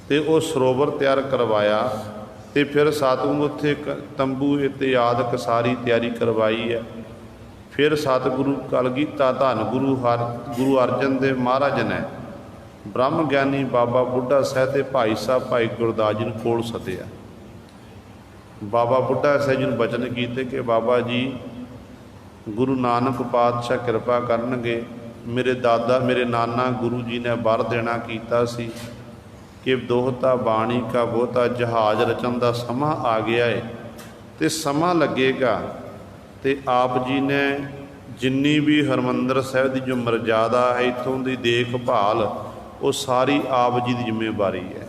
ਅਤੇ ਉਹ ਸਰੋਵਰ ਤਿਆਰ ਕਰਵਾਇਆ ਅਤੇ ਫਿਰ ਸਤਿਗੁਰੂ ਉੱਥੇ ਤੰਬੂ ਇਤਿਆਦਿਕ ਸਾਰੀ ਤਿਆਰੀ ਕਰਵਾਈ ਹੈ। ਫਿਰ ਸਤਿਗੁਰੂ ਕਲਗੀਤਾ ਧੰਨ ਗੁਰੂ ਅਰਜਨ ਦੇਵ ਮਹਾਰਾਜ ਨੇ ਬ੍ਰਹਮ ਗਿਆਨੀ ਬਾਬਾ ਬੁੱਢਾ ਸਾਹਿਬ ਅਤੇ ਭਾਈ ਸਾਹਿਬ ਭਾਈ ਗੁਰਦਾਸ ਜੀ ਨੂੰ ਕੋਲ ਸੱਦਿਆ। ਬਾਬਾ ਬੁੱਢਾ ਸਾਹਿਬ ਜੀ ਨੂੰ ਬਚਨ ਕੀਤੇ ਕਿ ਬਾਬਾ ਜੀ ਗੁਰੂ ਨਾਨਕ ਪਾਤਸ਼ਾਹ ਕਿਰਪਾ ਕਰਨਗੇ। ਮੇਰੇ ਨਾਨਾ ਗੁਰੂ ਜੀ ਨੇ ਵਰ ਦੇਣਾ ਕੀਤਾ ਸੀ ਕਿ ਦੋਹਤਾ ਬਾਣੀ ਕਾ ਬਹੁਤਾ ਜਹਾਜ਼ ਰਚਣ ਦਾ ਸਮਾਂ ਆ ਗਿਆ ਹੈ ਅਤੇ ਸਮਾਂ ਲੱਗੇਗਾ। ਅਤੇ ਆਪ ਜੀ ਨੇ ਜਿੰਨੀ ਵੀ ਹਰਿਮੰਦਰ ਸਾਹਿਬ ਦੀ ਜੋ ਮਰਜ਼ਾਦਾ ਹੈ, ਇੱਥੋਂ ਦੀ ਦੇਖਭਾਲ, ਉਹ ਸਾਰੀ ਆਪ ਜੀ ਦੀ ਜ਼ਿੰਮੇਵਾਰੀ ਹੈ।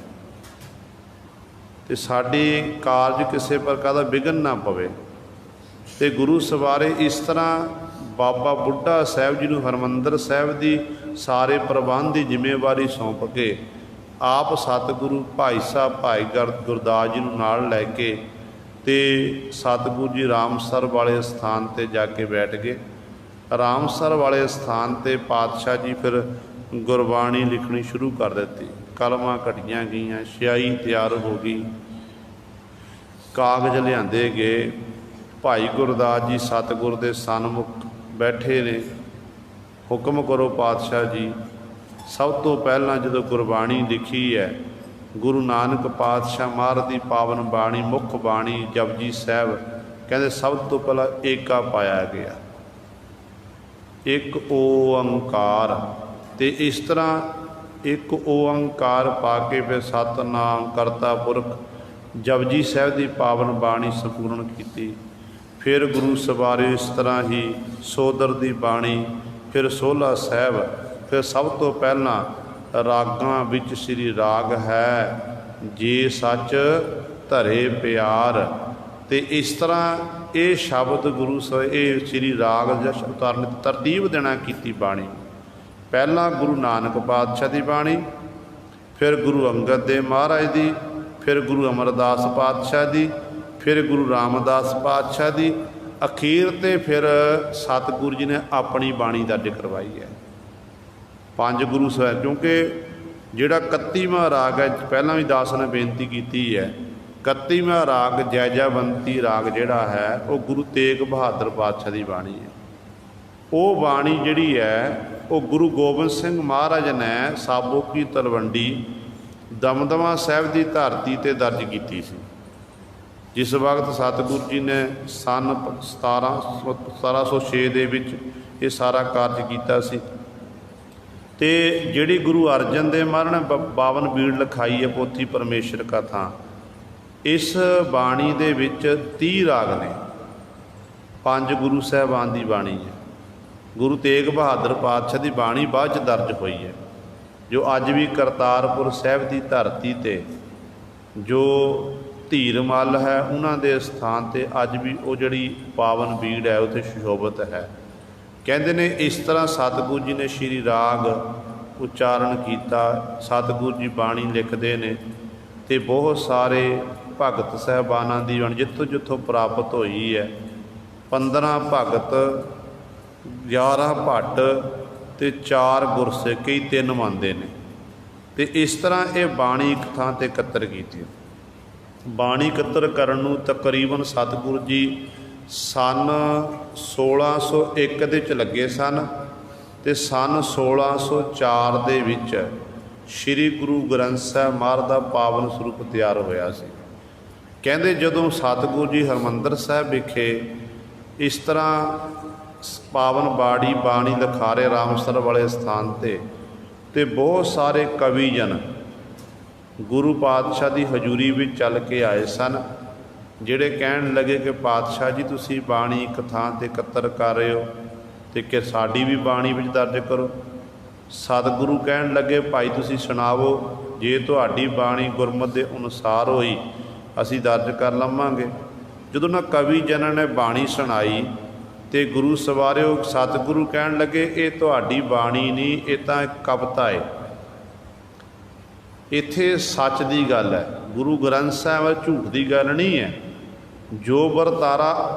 ਅਤੇ ਸਾਡੇ ਕਾਰਜ ਕਿਸੇ ਪ੍ਰਕਾਰ ਦਾ ਵਿਘਨ ਨਾ ਪਵੇ। ਅਤੇ ਗੁਰੂ ਸਵਾਰੇ ਇਸ ਤਰ੍ਹਾਂ ਬਾਬਾ ਬੁੱਢਾ ਸਾਹਿਬ ਜੀ ਨੂੰ ਹਰਿਮੰਦਰ ਸਾਹਿਬ ਦੀ ਸਾਰੇ ਪ੍ਰਬੰਧ ਦੀ ਜ਼ਿੰਮੇਵਾਰੀ ਸੌਂਪ ਕੇ ਆਪ ਸਤਿਗੁਰੂ ਭਾਈ ਸਾਹਿਬ ਭਾਈ ਗੁਰਦਾਸ ਜੀ ਨੂੰ ਨਾਲ ਲੈ ਕੇ ਅਤੇ ਸਤਿਗੁਰੂ ਜੀ ਰਾਮਸਰ ਵਾਲੇ ਸਥਾਨ 'ਤੇ ਜਾ ਕੇ ਬੈਠ ਗਏ। ਰਾਮਸਰ ਵਾਲੇ ਸਥਾਨ 'ਤੇ ਪਾਤਸ਼ਾਹ ਜੀ ਫਿਰ ਗੁਰਬਾਣੀ ਲਿਖਣੀ ਸ਼ੁਰੂ ਕਰ ਦਿੱਤੀ। ਕਲਮਾਂ ਘਟੀਆਂ ਗਈਆਂ, ਸਿਆਹੀ ਤਿਆਰ ਹੋ ਗਈ, ਕਾਗਜ਼ ਲਿਆਂਦੇ ਗਏ। ਭਾਈ ਗੁਰਦਾਸ ਜੀ ਸਤਿਗੁਰ ਦੇ ਸਨਮੁਖ ਬੈਠੇ ਨੇ। ਹੁਕਮ ਕਰੋ ਪਾਤਸ਼ਾਹ ਜੀ। ਸਭ ਤੋਂ ਪਹਿਲਾਂ ਜਦੋਂ ਗੁਰਬਾਣੀ ਲਿਖੀ ਹੈ, ਗੁਰੂ ਨਾਨਕ ਪਾਤਸ਼ਾਹ ਮਹਾਰਾਜ ਦੀ ਪਾਵਨ ਬਾਣੀ, ਮੁੱਖ ਬਾਣੀ ਜਪਜੀ ਸਾਹਿਬ, ਕਹਿੰਦੇ ਸਭ ਤੋਂ ਪਹਿਲਾਂ ਏਕਾ ਪਾਇਆ ਗਿਆ, ਇੱਕ ਓੰਕਾਰ। ਅਤੇ ਇਸ ਤਰ੍ਹਾਂ ਇੱਕ ਓੰਕਾਰ ਪਾ ਕੇ ਫਿਰ ਸਤਿਨਾਮ ਕਰਤਾ ਪੁਰਖ ਜਪਜੀ ਸਾਹਿਬ ਦੀ ਪਾਵਨ ਬਾਣੀ ਸੰਪੂਰਨ ਕੀਤੀ। ਫਿਰ ਗੁਰੂ ਸਵਾਰੇ ਇਸ ਤਰ੍ਹਾਂ ਹੀ ਸੋਦਰ ਦੀ ਬਾਣੀ, ਫਿਰ ਸੋਹਲਾ ਸਾਹਿਬ। ਫਿਰ ਸਭ ਤੋਂ ਪਹਿਲਾਂ ਰਾਗਾਂ ਵਿੱਚ ਸ੍ਰੀ ਰਾਗ ਹੈ ਜੇ ਸੱਚ ਧਰੇ ਪਿਆਰ। ਅਤੇ ਇਸ ਤਰ੍ਹਾਂ ਇਹ ਸ਼ਬਦ ਗੁਰੂ ਇਹ ਸ੍ਰੀ ਰਾਗ ਜਾਂ ਉਤਾਰਨ ਤਰਤੀਬ ਦੇਣਾ ਕੀਤੀ ਬਾਣੀ। ਪਹਿਲਾਂ ਗੁਰੂ ਨਾਨਕ ਪਾਤਸ਼ਾਹ ਦੀ ਬਾਣੀ, ਫਿਰ ਗੁਰੂ ਅੰਗਦ ਦੇਵ ਮਹਾਰਾਜ ਦੀ, ਫਿਰ ਗੁਰੂ ਅਮਰਦਾਸ ਪਾਤਸ਼ਾਹ ਦੀ, ਫਿਰ ਗੁਰੂ ਰਾਮਦਾਸ ਪਾਤਸ਼ਾਹ ਦੀ, ਅਖੀਰ 'ਤੇ ਫਿਰ ਸਤਿਗੁਰੂ ਜੀ ਨੇ ਆਪਣੀ ਬਾਣੀ ਦਰਜ ਕਰਵਾਈ ਹੈ। 5 ਗੁਰੂ ਸਾਹਿਬ, ਕਿਉਂਕਿ ਜਿਹੜਾ 31ਵਾਂ ਰਾਗ ਹੈ, ਪਹਿਲਾਂ ਵੀ ਦਾਸ ਨੇ ਬੇਨਤੀ ਕੀਤੀ ਹੈ, 31ਵਾਂ ਰਾਗ ਜੈਜਾਵੰਤੀ ਰਾਗ ਜਿਹੜਾ ਹੈ ਉਹ ਗੁਰੂ ਤੇਗ ਬਹਾਦਰ ਪਾਤਸ਼ਾਹ ਦੀ ਬਾਣੀ ਹੈ। ਉਹ ਬਾਣੀ ਜਿਹੜੀ ਹੈ ਉਹ ਗੁਰੂ ਗੋਬਿੰਦ ਸਿੰਘ ਮਹਾਰਾਜ ਨੇ ਸਾਬੋ ਕੀ ਤਲਵੰਡੀ ਦਮਦਮਾ ਸਾਹਿਬ ਦੀ ਧਰਤੀ 'ਤੇ ਦਰਜ ਕੀਤੀ ਸੀ। ਜਿਸ ਵਕਤ ਸਤਿਗੁਰੂ ਜੀ ਨੇ ਸੰਨ 1706 ਦੇ ਵਿੱਚ ਇਹ ਸਾਰਾ ਕਾਰਜ ਕੀਤਾ ਸੀ। ਅਤੇ ਜਿਹੜੀ ਗੁਰੂ ਅਰਜਨ ਦੇਵ ਮਹਾਰਾਜ ਨੇ 52 ਬੀੜ ਲਿਖਾਈ ਹੈ ਪੋਥੀ ਪਰਮੇਸ਼ਰ ਕਥਾ, ਇਸ ਬਾਣੀ ਦੇ ਵਿੱਚ 30 ਰਾਗ ਨੇ। 5 ਗੁਰੂ ਸਾਹਿਬਾਨ ਦੀ ਬਾਣੀ ਹੈ। ਗੁਰੂ ਤੇਗ ਬਹਾਦਰ ਪਾਤਸ਼ਾਹ ਦੀ ਬਾਣੀ ਬਾਅਦ 'ਚ ਦਰਜ ਹੋਈ ਹੈ, ਜੋ ਅੱਜ ਵੀ ਕਰਤਾਰਪੁਰ ਸਾਹਿਬ ਦੀ ਧਰਤੀ 'ਤੇ ਜੋ ਧੀਰ ਮੱਲ ਹੈ ਉਹਨਾਂ ਦੇ ਸਥਾਨ 'ਤੇ ਅੱਜ ਵੀ ਉਹ ਜਿਹੜੀ ਪਾਵਨ ਬੀੜ ਹੈ ਉੱਥੇ ਸੁਸ਼ੋਭਿਤ ਹੈ। ਕਹਿੰਦੇ ਨੇ ਇਸ ਤਰ੍ਹਾਂ ਸਤਿਗੁਰੂ ਜੀ ਨੇ ਸ਼੍ਰੀ ਰਾਗ ਉਚਾਰਨ ਕੀਤਾ। ਸਤਿਗੁਰੂ ਜੀ ਬਾਣੀ ਲਿਖਦੇ ਨੇ ਅਤੇ ਬਹੁਤ ਸਾਰੇ ਭਗਤ ਸਾਹਿਬਾਨਾਂ ਦੀ ਬਾਣੀ ਜਿੱਥੋਂ ਜਿੱਥੋਂ ਪ੍ਰਾਪਤ ਹੋਈ ਹੈ। 15 ਭਗਤ, 11 ਭੱਟ ਅਤੇ 4 ਗੁਰਸਿੱਖ, ਕਈ 3 ਮੰਨਦੇ ਨੇ। ਅਤੇ ਇਸ ਤਰ੍ਹਾਂ ਇਹ ਬਾਣੀ ਇੱਕ ਥਾਂ 'ਤੇ ਇਕੱਤਰ ਕੀਤੀ। ਬਾਣੀ ਇਕੱਤਰ ਕਰਨ ਨੂੰ ਤਕਰੀਬਨ ਸਤਿਗੁਰੂ ਜੀ ਸੰਨ 1601 ਦੇ ਵਿੱਚ ਲੱਗੇ ਸਨ ਅਤੇ ਸੰਨ 1604 ਦੇ ਵਿੱਚ ਸ਼੍ਰੀ ਗੁਰੂ ਗ੍ਰੰਥ ਸਾਹਿਬ ਮਹਾਰਾਜ ਦਾ ਪਾਵਨ ਸਰੂਪ ਤਿਆਰ ਹੋਇਆ ਸੀ। ਕਹਿੰਦੇ ਜਦੋਂ ਸਤਿਗੁਰੂ ਜੀ ਹਰਿਮੰਦਰ ਸਾਹਿਬ ਵਿਖੇ ਇਸ ਤਰ੍ਹਾਂ ਪਾਵਨ ਬਾਣੀ ਲਿਖਾਰੇ ਰਾਮਸਰ ਵਾਲੇ ਸਥਾਨ 'ਤੇ ਬਹੁਤ ਸਾਰੇ ਕਵੀ ਜਨ ਗੁਰੂ ਪਾਤਸ਼ਾਹ ਦੀ ਹਜ਼ੂਰੀ ਵਿੱਚ ਚੱਲ ਕੇ ਆਏ ਸਨ, ਜਿਹੜੇ ਕਹਿਣ ਲੱਗੇ ਕਿ ਪਾਤਸ਼ਾਹ ਜੀ ਤੁਸੀਂ ਬਾਣੀ ਇੱਕ ਥਾਂ 'ਤੇ ਇਕੱਤਰ ਕਰ ਰਹੇ ਹੋ ਅਤੇ ਕਿ ਸਾਡੀ ਵੀ ਬਾਣੀ ਵਿੱਚ ਦਰਜ ਕਰੋ। ਸਤਿਗੁਰੂ ਕਹਿਣ ਲੱਗੇ ਭਾਈ ਤੁਸੀਂ ਸੁਣਾਵੋ, ਜੇ ਤੁਹਾਡੀ ਬਾਣੀ ਗੁਰਮਤਿ ਦੇ ਅਨੁਸਾਰ ਹੋਈ ਅਸੀਂ ਦਰਜ ਕਰ ਲਵਾਂਗੇ। ਜਦੋਂ ਨਾ ਕਵੀ ਜਨਾਂ ਨੇ ਬਾਣੀ ਸੁਣਾਈ ਤੇ ਗੁਰੂ ਸਵਾਰਿਓ ਸਤਿਗੁਰੂ ਕਹਿਣ ਲੱਗੇ ਇਹ ਤੁਹਾਡੀ ਬਾਣੀ ਨਹੀਂ, ਇਹ ਤਾਂ ਇੱਕ ਕਵਿਤਾ ਹੈ। ਇੱਥੇ ਸੱਚ ਦੀ ਗੱਲ ਹੈ, ਗੁਰੂ ਗ੍ਰੰਥ ਸਾਹਿਬ ਝੂਠ ਦੀ ਗੱਲ ਨਹੀਂ ਹੈ। ਜੋ ਵਰਤਾਰਾ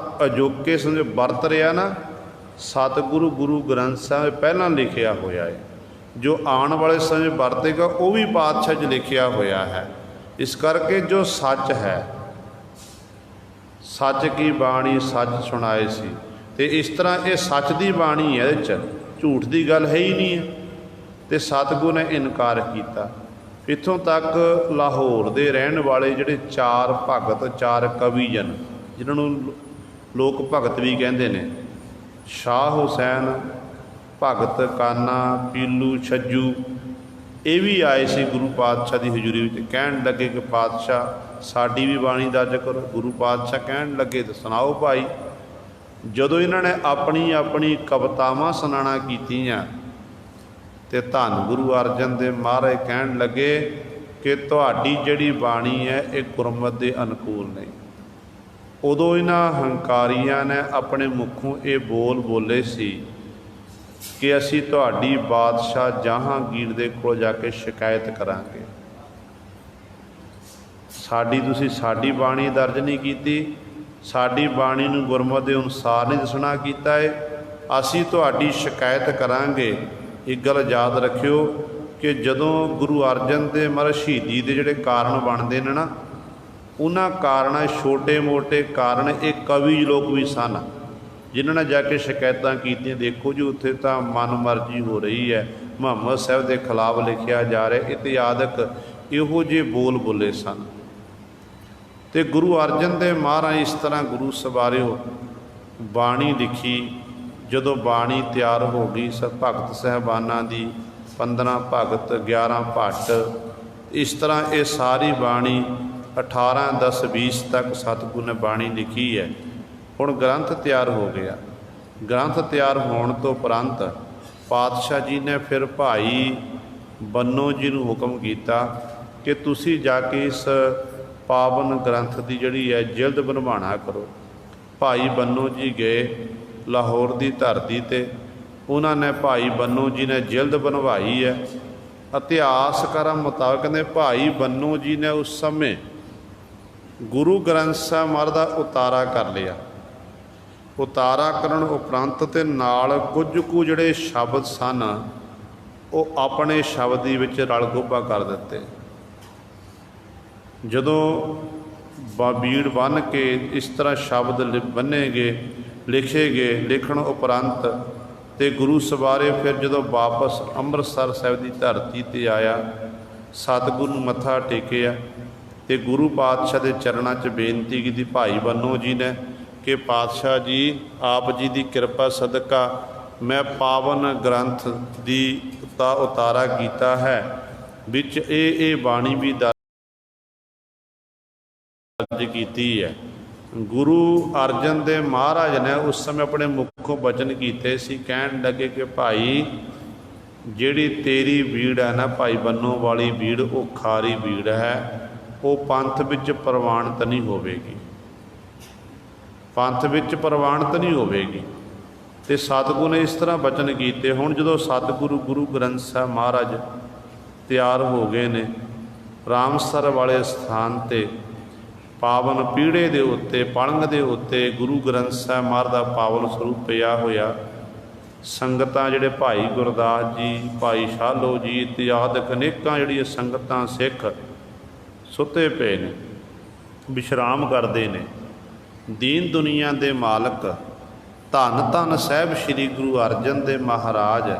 ਅਜੋਕੇ ਸਮਝ ਵਰਤ ਰਿਹਾ ਨਾ, ਸਤਿਗੁਰੂ ਗੁਰੂ ਗ੍ਰੰਥ ਸਾਹਿਬ ਪਹਿਲਾਂ ਲਿਖਿਆ ਹੋਇਆ ਹੈ। ਜੋ ਆਉਣ ਵਾਲੇ ਸਮੇਂ ਵਰਤੇਗਾ ਉਹ ਵੀ ਪਾਤਸ਼ਾਹ 'ਚ ਲਿਖਿਆ ਹੋਇਆ ਹੈ। ਇਸ ਕਰਕੇ ਜੋ ਸੱਚ ਹੈ, ਸੱਚ ਕੀ ਬਾਣੀ ਸੱਚ ਸੁਣਾਏ ਸੀ, ਤੇ ਇਸ ਤਰ੍ਹਾਂ ਇਹ ਸੱਚ ਦੀ ਬਾਣੀ ਹੈ, ਇਹਦੇ 'ਚ ਝੂਠ ਦੀ ਗੱਲ ਹੈ ਹੀ ਨਹੀਂ ਹੈ। ਤੇ ਸਤਿਗੁਰੂ ਨੇ ਇਨਕਾਰ ਕੀਤਾ। ਇੱਥੋਂ ਤੱਕ ਲਾਹੌਰ ਦੇ ਰਹਿਣ ਵਾਲੇ ਜਿਹੜੇ 4 ਭਗਤ 4 ਕਵੀ ਜਨ, ਜਿਨ੍ਹਾਂ ਨੂੰ ਲੋਕ ਭਗਤ ਵੀ ਕਹਿੰਦੇ ਨੇ, ਸ਼ਾਹ ਹੁਸੈਨ, ਭਗਤ ਕਾਨਾ, ਪੀਲੂ, ਛੱਜੂ, ਇਹ ਵੀ ਆਏ ਸੀ ਗੁਰੂ ਪਾਤਸ਼ਾਹ ਦੀ ਹਜ਼ੂਰੀ ਵਿੱਚ। ਕਹਿਣ ਲੱਗੇ ਕਿ ਪਾਤਸ਼ਾਹ ਸਾਡੀ ਵੀ ਬਾਣੀ ਦਰਜ ਕਰੋ। ਗੁਰੂ ਪਾਤਸ਼ਾਹ ਕਹਿਣ ਲੱਗੇ ਤੇ ਸੁਣਾਓ ਭਾਈ। ਜਦੋਂ ਇਹਨਾਂ ਨੇ ਆਪਣੀ ਆਪਣੀ ਕਵਿਤਾਵਾਂ ਸੁਣਾਉਣਾ ਕੀਤੀਆਂ ਤੇ ਧੰਨ ਗੁਰੂ ਅਰਜਨ ਦੇਵ ਮਹਾਰਾਜ ਕਹਿਣ ਲੱਗੇ ਕਿ ਤੁਹਾਡੀ ਜਿਹੜੀ ਬਾਣੀ ਹੈ ਇਹ ਗੁਰਮਤਿ ਦੇ ਅਨੁਕੂਲ ਨਹੀਂ। ਉਦੋਂ ਇਹਨਾਂ ਹੰਕਾਰੀਆਂ ਨੇ ਆਪਣੇ ਮੁਖੋਂ ਇਹ ਬੋਲ ਬੋਲੇ ਸੀ ਕਿ ਅਸੀਂ ਤੁਹਾਡੀ ਬਾਦਸ਼ਾਹ ਜਹਾਂਗੀਰ ਦੇ ਕੋਲ ਜਾ ਕੇ ਸ਼ਿਕਾਇਤ ਕਰਾਂਗੇ। ਤੁਸੀਂ ਸਾਡੀ ਬਾਣੀ ਦਰਜ ਨਹੀਂ ਕੀਤੀ, ਸਾਡੀ ਬਾਣੀ ਨੂੰ ਗੁਰਮਤਿ ਦੇ ਅਨੁਸਾਰ ਨਹੀਂ ਦੱਸਣਾ ਕੀਤਾ ਹੈ, ਅਸੀਂ ਤੁਹਾਡੀ ਸ਼ਿਕਾਇਤ ਕਰਾਂਗੇ। ਇੱਕ ਗੱਲ ਯਾਦ ਰੱਖਿਓ ਕਿ ਜਦੋਂ ਗੁਰੂ ਅਰਜਨ ਦੇਵ ਮਹਾਰਾਜ ਸ਼ਹੀਦੀ ਦੇ ਜਿਹੜੇ ਕਾਰਨ ਬਣਦੇ ਨੇ ਨਾ, ਉਹਨਾਂ ਕਾਰਨਾਂ ਛੋਟੇ ਮੋਟੇ ਕਾਰਨ ਇਹ ਕਵੀ ਲੋਕ ਵੀ ਸਨ, ਜਿਨ੍ਹਾਂ ਨੇ ਜਾ ਕੇ ਸ਼ਿਕਾਇਤਾਂ ਕੀਤੀਆਂ। ਦੇਖੋ ਜੀ ਉੱਥੇ ਤਾਂ ਮਨ ਮਰਜ਼ੀ ਹੋ ਰਹੀ ਹੈ, ਮੁਹੰਮਦ ਸਾਹਿਬ ਦੇ ਖਿਲਾਫ ਲਿਖਿਆ ਜਾ ਰਿਹਾ, ਇਤਿਆਦਿਕ ਇਹੋ ਜਿਹੇ ਬੋਲ ਬੋਲੇ ਸਨ। ਤੇ ਗੁਰੂ ਅਰਜਨ ਦੇਵ ਮਹਾਰਾਜ ਇਸ ਤਰ੍ਹਾਂ ਗੁਰੂ ਸਵਾਰਿਓ ਬਾਣੀ ਲਿਖੀ। ਜਦੋਂ ਬਾਣੀ ਤਿਆਰ ਹੋ ਗਈ, ਭਗਤ ਸਾਹਿਬਾਨਾਂ ਦੀ 15 ਭਗਤ 11 ਭੱਟ, ਇਸ ਤਰ੍ਹਾਂ ਇਹ ਸਾਰੀ ਬਾਣੀ 18 10 20 ਤੱਕ ਸਤਿਗੁਰੂ ਨੇ ਬਾਣੀ ਲਿਖੀ ਹੈ। ਹੁਣ ਗ੍ਰੰਥ ਤਿਆਰ ਹੋ ਗਿਆ। ਗ੍ਰੰਥ ਤਿਆਰ ਹੋਣ ਤੋਂ ਉਪਰੰਤ ਪਾਤਸ਼ਾਹ ਜੀ ਨੇ ਫਿਰ ਭਾਈ ਬੰਨੋ ਜੀ ਨੂੰ ਹੁਕਮ ਕੀਤਾ ਕਿ ਤੁਸੀਂ ਜਾ ਕੇ ਇਸ ਪਾਵਨ ਗ੍ਰੰਥ ਦੀ ਜਿਹੜੀ ਹੈ ਜਿਲਦ ਬਣਵਾਉਣਾ ਕਰੋ। ਭਾਈ ਬੰਨੋ ਜੀ ਗਏ ਲਾਹੌਰ ਦੀ ਧਰਤੀ 'ਤੇ, ਉਹਨਾਂ ਨੇ ਭਾਈ ਬੰਨੋ ਜੀ ਨੇ ਜਿਲਦ ਬਣਵਾਈ ਹੈ। ਇਤਿਹਾਸਕਾਰਾਂ ਮੁਤਾਬਕ ਕਹਿੰਦੇ ਭਾਈ ਬੰਨੋ ਜੀ ਨੇ ਉਸ ਸਮੇਂ ਗੁਰੂ ਗ੍ਰੰਥ ਸਾਹਿਬ ਮਹਾਰਾਜ ਦਾ ਉਤਾਰਾ ਕਰ ਲਿਆ। ਉਤਾਰਾ ਕਰਨ ਉਪਰੰਤ ਤੇ ਨਾਲ ਕੁਝ ਕੁ ਜਿਹੜੇ ਸ਼ਬਦ ਸਨ ਉਹ ਆਪਣੇ ਸ਼ਬਦ ਦੇ ਵਿੱਚ ਰਲ ਗੋਬਾ ਕਰ ਦਿੱਤੇ। ਜਦੋਂ ਬੀੜ ਬੰਨ੍ਹ ਕੇ ਇਸ ਤਰ੍ਹਾਂ ਸ਼ਬਦ ਬੰਨੇ ਗਏ, ਲਿਖੇ ਗਏ, ਲਿਖਣ ਉਪਰੰਤ ਤੇ ਗੁਰੂ ਸਵਾਰੇ ਫਿਰ ਜਦੋਂ ਵਾਪਸ ਅੰਮ੍ਰਿਤਸਰ ਸਾਹਿਬ ਦੀ ਧਰਤੀ 'ਤੇ ਆਇਆ, ਸਤਿਗੁਰੂ ਨੂੰ ਮੱਥਾ ਟੇਕਿਆ ਤੇ ਗੁਰੂ ਪਾਤਸ਼ਾਹ ਦੇ ਚਰਨਾਂ 'ਚ ਬੇਨਤੀ ਕੀਤੀ ਭਾਈ ਬੰਨੋ ਜੀ ਨੇ ਕਿ ਪਾਤਸ਼ਾਹ ਜੀ ਆਪ ਜੀ ਦੀ ਕਿਰਪਾ ਸਦਕਾ ਮੈਂ ਪਾਵਨ ਗ੍ਰੰਥ ਦੀ ਉਤਾਰਾ ਕੀਤਾ ਹੈ, ਵਿੱਚ ਇਹ ਬਾਣੀ ਵੀ ਦਰਜ ਕੀਤੀ ਹੈ। ਗੁਰੂ ਅਰਜਨ ਦੇਵ ਮਹਾਰਾਜ ਨੇ ਉਸ ਸਮੇਂ ਆਪਣੇ ਮੁਖੋਂ ਬਚਨ ਕੀਤੇ ਸੀ। ਕਹਿਣ ਲੱਗੇ ਕਿ ਭਾਈ ਜਿਹੜੀ ਤੇਰੀ ਬੀੜ ਹੈ ਨਾ, ਭਾਈ ਬੰਨੋ ਵਾਲੀ ਬੀੜ, ਉਹ ਖਾਰੀ ਬੀੜ ਹੈ, ਉਹ ਪੰਥ ਵਿੱਚ ਪ੍ਰਵਾਨਿਤ ਨਹੀਂ ਹੋਵੇਗੀ, ਪੰਥ ਵਿੱਚ ਪ੍ਰਵਾਨਿਤ ਨਹੀਂ ਹੋਵੇਗੀ। ਤੇ ਸਤਿਗੁਰੂ ਨੇ ਇਸ ਤਰ੍ਹਾਂ ਬਚਨ ਕੀਤੇ। ਹੁਣ ਜਦੋਂ ਸਤਿਗੁਰੂ ਗੁਰੂ ਗ੍ਰੰਥ ਸਾਹਿਬ ਮਹਾਰਾਜ ਤਿਆਰ ਹੋ ਗਏ ਨੇ, ਰਾਮਸਰ ਵਾਲੇ ਸਥਾਨ 'ਤੇ ਪਾਵਨ ਪੀੜੇ ਦੇ ਉੱਤੇ, ਪਲੰਘ ਦੇ ਉੱਤੇ ਗੁਰੂ ਗ੍ਰੰਥ ਸਾਹਿਬ ਮਹਾਰਾਜ ਦਾ ਪਾਵਨ ਸਰੂਪ ਪਿਆ ਹੋਇਆ। ਸੰਗਤਾਂ ਜਿਹੜੇ ਭਾਈ ਗੁਰਦਾਸ ਜੀ, ਭਾਈ ਸ਼ਾਲੋ ਜੀ ਇਤਿਆਦਿਕ ਅਨੇਕਾਂ ਜਿਹੜੀਆਂ ਸੰਗਤਾਂ ਸਿੱਖ ਸੁੱਤੇ ਪਏ ਨੇ, ਵਿਸ਼ਰਾਮ ਕਰਦੇ ਨੇ। ਦੀਨ ਦੁਨੀਆ ਦੇ ਮਾਲਕ ਧੰਨ ਧੰਨ ਸਾਹਿਬ ਸ੍ਰੀ ਗੁਰੂ ਅਰਜਨ ਦੇਵ ਮਹਾਰਾਜ,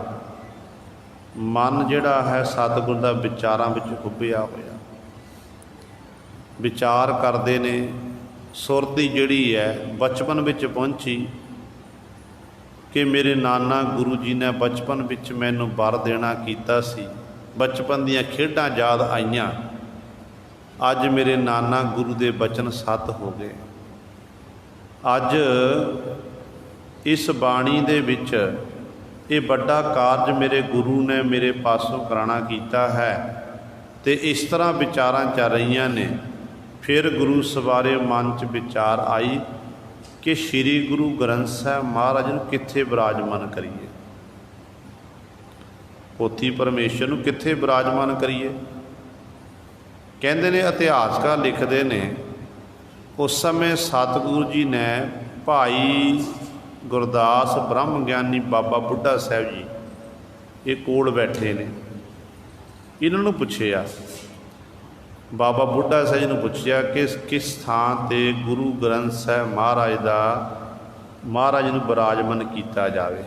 ਮਨ ਜਿਹੜਾ ਹੈ ਸਤਿਗੁਰ ਦਾ ਵਿਚਾਰਾਂ ਵਿੱਚ ਡੁੱਬਿਆ ਹੋਇਆ, ਵਿਚਾਰ ਕਰਦੇ ਨੇ। ਸੁਰਤੀ ਜਿਹੜੀ ਹੈ ਬਚਪਨ ਵਿੱਚ ਪਹੁੰਚੀ ਕਿ ਮੇਰੇ ਨਾਨਾ ਗੁਰੂ ਜੀ ਨੇ ਬਚਪਨ ਵਿੱਚ ਮੈਨੂੰ ਵਰ ਦੇਣਾ ਕੀਤਾ ਸੀ, ਬਚਪਨ ਦੀਆਂ ਖੇਡਾਂ ਯਾਦ ਆਈਆਂ। ਅੱਜ ਮੇਰੇ ਨਾਨਾ ਗੁਰੂ ਦੇ ਬਚਨ ਸੱਤ ਹੋ ਗਏ। ਅੱਜ ਇਸ ਬਾਣੀ ਦੇ ਵਿੱਚ ਇਹ ਵੱਡਾ ਕਾਰਜ ਮੇਰੇ ਗੁਰੂ ਨੇ ਮੇਰੇ ਪਾਸੋਂ ਕਰਾਣਾ ਕੀਤਾ ਹੈ। ਤੇ ਇਸ ਤਰ੍ਹਾਂ ਵਿਚਾਰਾਂ ਚੱਲ ਰਹੀਆਂ ਨੇ। ਫਿਰ ਗੁਰੂ ਸਵਾਰੇ ਮਨ 'ਚ ਵਿਚਾਰ ਆਈ कि श्री गुरु ग्रंथ साहिब महाराज नूं कित्थे विराजमान करिए, पोथी परमेश्वर नूं कित्थे विराजमान करिए। कहते ने इतिहासकार लिखते ने उस समय सतगुरु जी ने भाई गुरदास ब्रह्म ज्ञानी बाबा बुढ़ा साहब जी ये कोल बैठे ने, इन्होंने पूछया बाबा बुढ़ा साहब जी ने पूछया कि किस थां ते गुरु ग्रंथ साहिब महाराज नूं विराजमान किया जाए।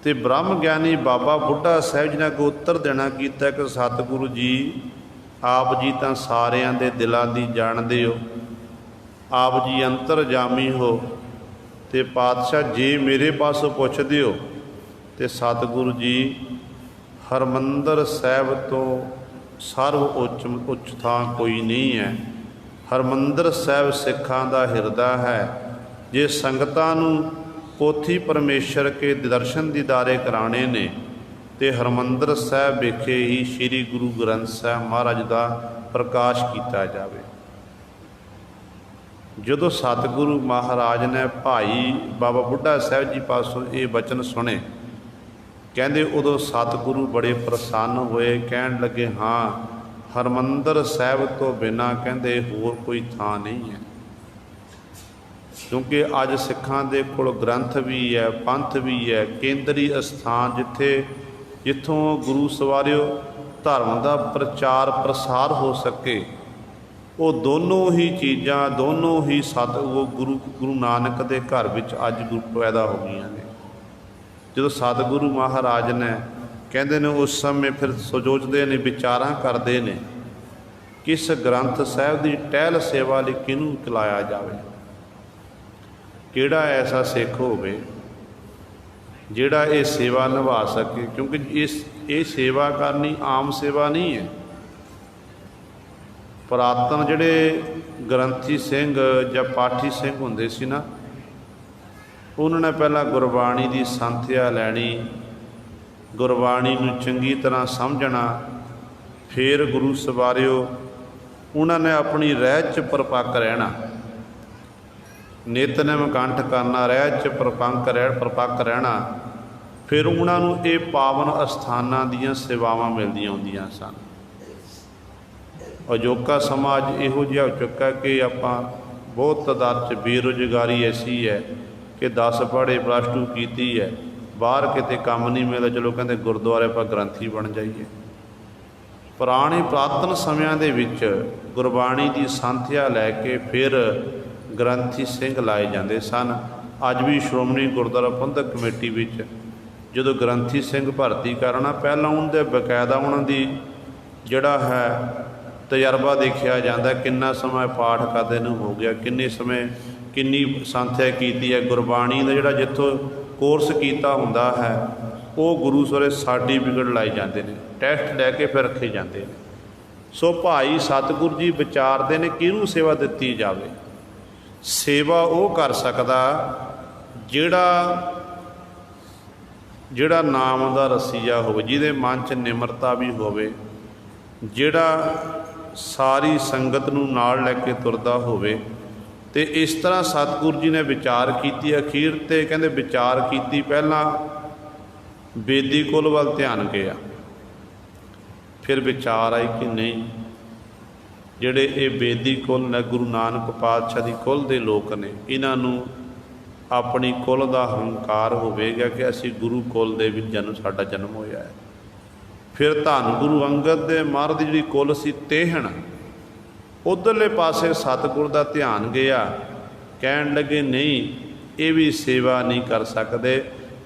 तो ब्रह्म ज्ञानी बाबा बुढ़ा साहब जी ने को उत्तर देना किया कि सतगुरु जी आप जी तो सारियां दे दिलों की जानते हो, आप जी अंतरजामी हो, तो पातशाह जे मेरे पासों पुछदे हो तो सतगुरु जी हरमंदर साहिब तो सर्व उच्च थां कोई नहीं है। हरमंदर साहिब सिखां दा हिरदा है। जे संगतां नूं पोथी परमेश्वर के दर्शन दीदारे कराने ने तो हरमंदर साहिब विखे ही श्री गुरु ग्रंथ साहिब महाराज का प्रकाश किया जाए। जदों सतगुरु महाराज ने भाई बाबा बुढ़ा साहब जी पासों ये वचन सुने, कहते उदों सतगुरु बड़े प्रसन्न होए, कहन लगे हाँ हरमंदर साहिब तो बिना कहते होर कोई थां नहीं है। क्योंकि अज सिखां दे कोल ग्रंथ भी है, पंथ भी है, केंद्री अस्थान जिथों गुरु सवारियो धर्म का प्रचार प्रसार हो सके, वो दोनों ही चीज़ां दोनों ही वो गुरु नानक के घर विच अज पैदा हो गई ने। जो सतगुरु महाराज ने कहते ने उस समय फिर सोचते ने विचारां करते ने किस ग्रंथ साहिब की टहल सेवा लई किनूं चलाया जाए, किहड़ा ऐसा सिख होवे जिहड़ा ये सेवा निभा सके। क्योंकि ये सेवा करनी आम सेवा नहीं है। पुरातन जिहड़े ग्रंथी सिंह जां पाठी सिंह हुंदे सी ना, उन्होंने पहला गुरबाणी की संथਿਆ लैनी, गुरबाणी नूं चंगी तरह समझना, फिर गुरु सवारियो उन्होंने अपनी रहत च परपक्क रहना, नितनेम कंठ करना, रहत च परपक्क रहना। फिर उन्होंने ये पावन अस्थानां दीयां सेवावां मिलदियां हुंदियां सन। अजोका समाज इहो जिहा हो चुका कि आपां बहुत तादाद च बेरोजगारी ऐसी है कि 10 पढ़े प्लस 2 की है, बाहर किते काम नहीं मिलता, चलो कहते गुरुद्वारे पर ग्रंथी बन जाइए। पुराने पुरातन समयां दे विच गुरबाणी की संथਿਆ लैके फिर ग्रंथी सिंह लाए जाते सन। अज भी श्रोमणी गुरुद्वारा प्रबंधक कमेटी विच जो ग्रंथी सिंह भर्ती करना, पहला उनके बकायदा उन्होंने जिहड़ा है तजर्बा देखा जाता, कितना समय पाठ करते नूं हो गया, किन्ने समय किन्नी संथਿਆ की है। गुरबाणी का जिहड़ा जिथों कोर्स किया हुंदा है वो गुरु सरे सर्टिफिकेट लाए जाते हैं, टैसट लैके फिर रखे जाते हैं। सो भाई सतगुरु जी विचारते हैं किहनूं सेवा दिती जाए। सेवा वो कर सकदा जिहड़ा नाम का रसीया होवे, जिहदे मन च निमरता भी होवे, जिहड़ा सारी संगत नूं नाल लैके तुरदा होवे। तो इस तरह सतगुरु जी ने विचार की, अखीर ते कहते विचार की पहला बेदी कुल वाल ध्यान गया, फिर विचार आई कि नहीं जिहड़े ये बेदी कुल ने गुरु नानक पातशाह की कुल के लोग ने, इन्हों अपनी कुल का हंकार होवेगा कि असी गुरु कुल दे विच साडा जन्म होया है। फिर धन गुरु अंगद दे महाराज की जिहड़ी कुल सी तेहण, उधरले पासे सतगुर का ध्यान गया, कहन लगे नहीं ये भी सेवा नहीं कर सकते,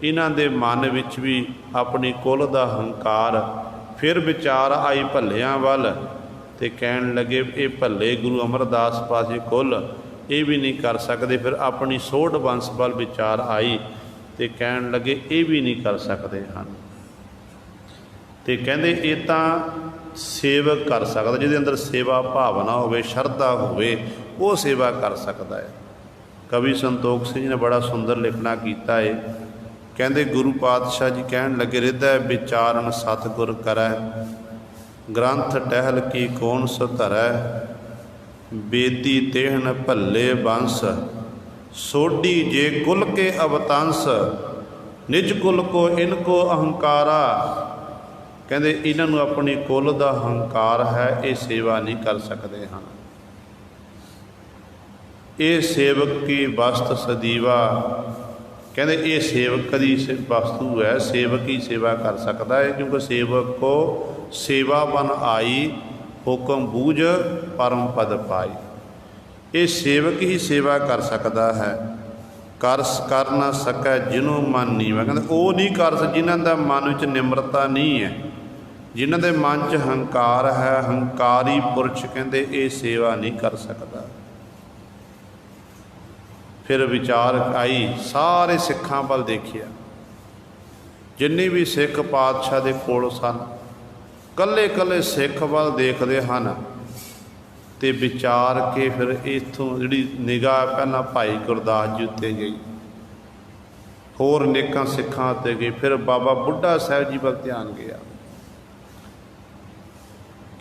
इन्हां दे मन विच भी अपनी कुल का हंकार। फिर विचार आई भल्लियां वल, ते कहन लगे ये भल्ले गुरु अमरदास पासे कुल ये भी नहीं कर सकते। फिर अपनी सोढ़ वंश वल विचार आई, ते कहन लगे ये भी नहीं कर सकते हैं। तो कहते ये तो सेवक कर सकता, जिहदे अंदर सेवा भावना होवे, शरधा होवे, वो सेवा कर सकता है। कवि संतोख सिंह जी ने बड़ा सुंदर लिखना किया है। कहते गुरु पातशाह जी कहन लगे हृदय विचारन सतगुर करै, ग्रंथ टहल की कौन सधरै, बेदी तेहन भल्ले बंस, सोडी जे कुल के अवतंस, निज कुल को इनको अहंकारा। कहते इन्हां नूं अपनी कुल दा हंकार है, ये सेवा नहीं कर सकते हैं। ये सेवक की वस्त सदीवा, कहते ये सेवक की वस्तु है, सेवक ही सेवा कर सकता है, क्योंकि सेवक को सेवा बन आई, हुक्म बूझ परम पद पाई। ये सेवक ही सेवा कर सकता है, कर ना सकै जिन्हों मन नीवा। कहते वो नहीं कर सक जिन्हों का मन में निम्रता नहीं है, जिन्हों के मन च हंकार है, हंकारी पुरुष कहते ये सेवा नहीं कर सकता। फिर विचार आई, सारे सिखां वाल देखिया, जिन्नी भी सिख पातशाह दे कोल सन, कल्ले कल्ले सिख वाल देखते हैं ते विचार के फिर इत्थों जिहड़ी निगाह पहला भाई गुरदास जी उत्ते गई, होर नेकां सिखां उत्ते गई, फिर बाबा बुढ़ा साहब जी वाल ध्यान गया।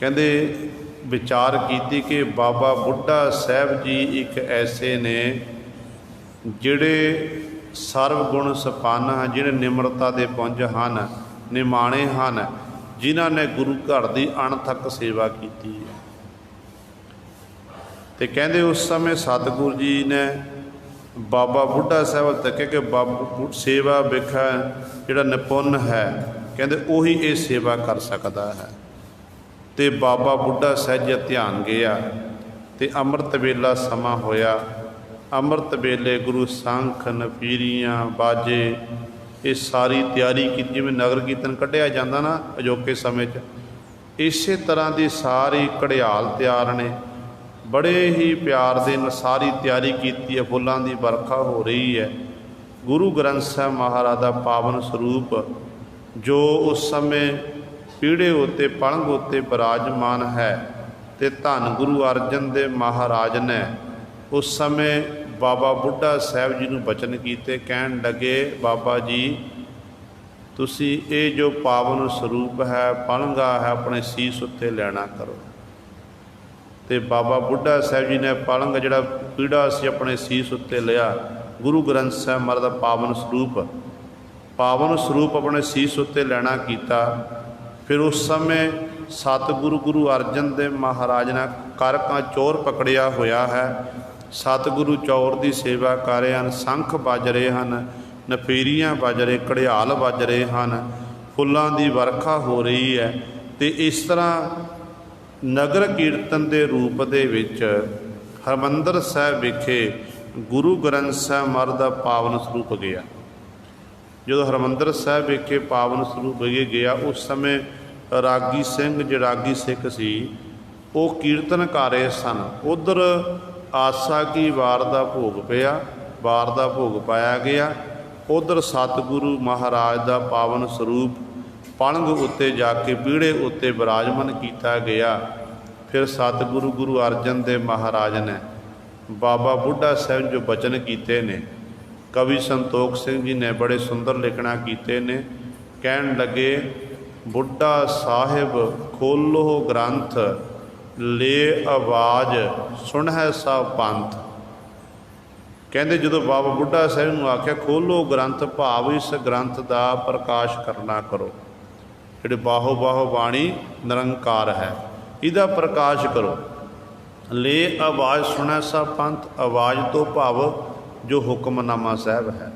कहते विचार कीती कि बाबा बुढ़ा साहब जी एक ऐसे ने जिहड़े सर्वगुण संपन्न हैं, जिहड़े निम्रता दे पुंज हन, निमाणे हन, जिन्हां ने गुरु घर की अणथक सेवा की है। तो कहते उस समय सतगुरु जी ने बाबा बुढ़ा साहब तके कि बाबा सेवा विखा जिहड़ा निपुण है, कहते उही ये सेवा कर सकता है। तो बाबा बुढ़ा साहब जी ध्यान गया, तो अमृत वेला समा होया। अमृत वेले गुरु संख नफीरियाँ बाजे ये सारी तैयारी की, जिवें नगर कीर्तन कढ़िया जाता ना अजोके समय च, इस तरह की सारी घड़ियाल तैयार ने, बड़े ही प्यार दे नाल सारी तैयारी की है। फुलों की बरखा हो रही है। गुरु ग्रंथ साहब महाराज का पावन स्वरूप जो उस समय पीढ़े उत्ते पलंग उत्ते विराजमान है, तो धन गुरु अर्जन देव महाराज ने उस समय बाबा बुढ़ा साहब जी नूं बचन कीते, कहन लगे बाबा जी तुसी ये जो पावन स्वरूप है पलंगा है अपने सीस उत्ते लेना करो। तो बाबा बुढ़ा साहब जी ने पलंग जिहड़ा पीड़ा से अपने सीस उत्ते लिया, गुरु ग्रंथ साहब महाराज का पावन स्वरूप अपने सीस उत्ते लेना कीता। फिर उस समय सतगुरु गुरु अर्जन देव महाराज ने कर का चोर पकड़िया होया है। सतगुरु चौर की सेवा कर रहे हैं, संख बज रहे हैं, नफेरियाँ बज रहे, घड़ियाल बज रहे हैं, फुलों की वर्खा हो रही है। तो इस तरह नगर कीर्तन के रूप दे विच हरमंदर साहब विखे गुरु ग्रंथ साहब महाराज का पावन स्वरूप गया। जो हरमंदर साहब विखे पावन स्वरूप गया, उस समय रागी सिंह जो रागी सिख सी वो कीर्तन कर रहे सन। उधर आसा की वार का भोग पिया, वार का भोग पाया गया। उधर सतगुरु महाराज का पावन स्वरूप पलंग उत्ते जाके पीढ़े उत्ते विराजमान किया गया। फिर सतगुरु गुरु अर्जन देव महाराज ने बाबा बुढ़ा साहब जो बचन किए ने, कवि संतोख सिंह जी ने बड़े सुंदर लिखना किए ने। कहन लगे बुढ़ा साहिब खोलो ग्रंथ, ले आवाज सुन है सब पंथ। कहते जो बाबा बुढ़ा साहब ने आख्या खोलो ग्रंथ, भाव इस ग्रंथ का प्रकाश करना करो। जिहड़ी बाहो बाहो बाणी निरंकार है, इहदा प्रकाश करो। ले आवाज़ सुनै सब पंथ, आवाज़ तो भाव जो हुक्मनामा साहब है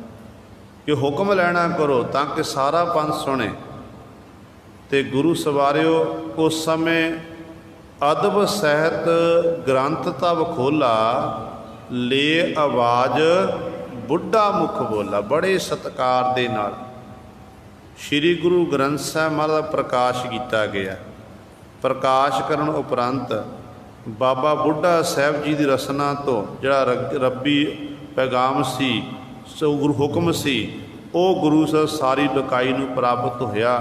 कि हुक्म लेना करो ताकि सारा पंथ सुने। तो गुरु सवारियो उस समय अदब सहित ग्रंथ तब खोला, ले आवाज़ बुढ़ा मुख बोला। बड़े सत्कार दे नाल श्री गुरु ग्रंथ साहब महाराज प्रकाश किया गया। प्रकाश करन उपरंत बाबा बुढ़ा साहब जी की रसना तो जिहड़ा रब्बी पैगाम सी, सो गुरु हुक्म सी, वो गुरु साहब सारी लोकाई नूं प्राप्त होया।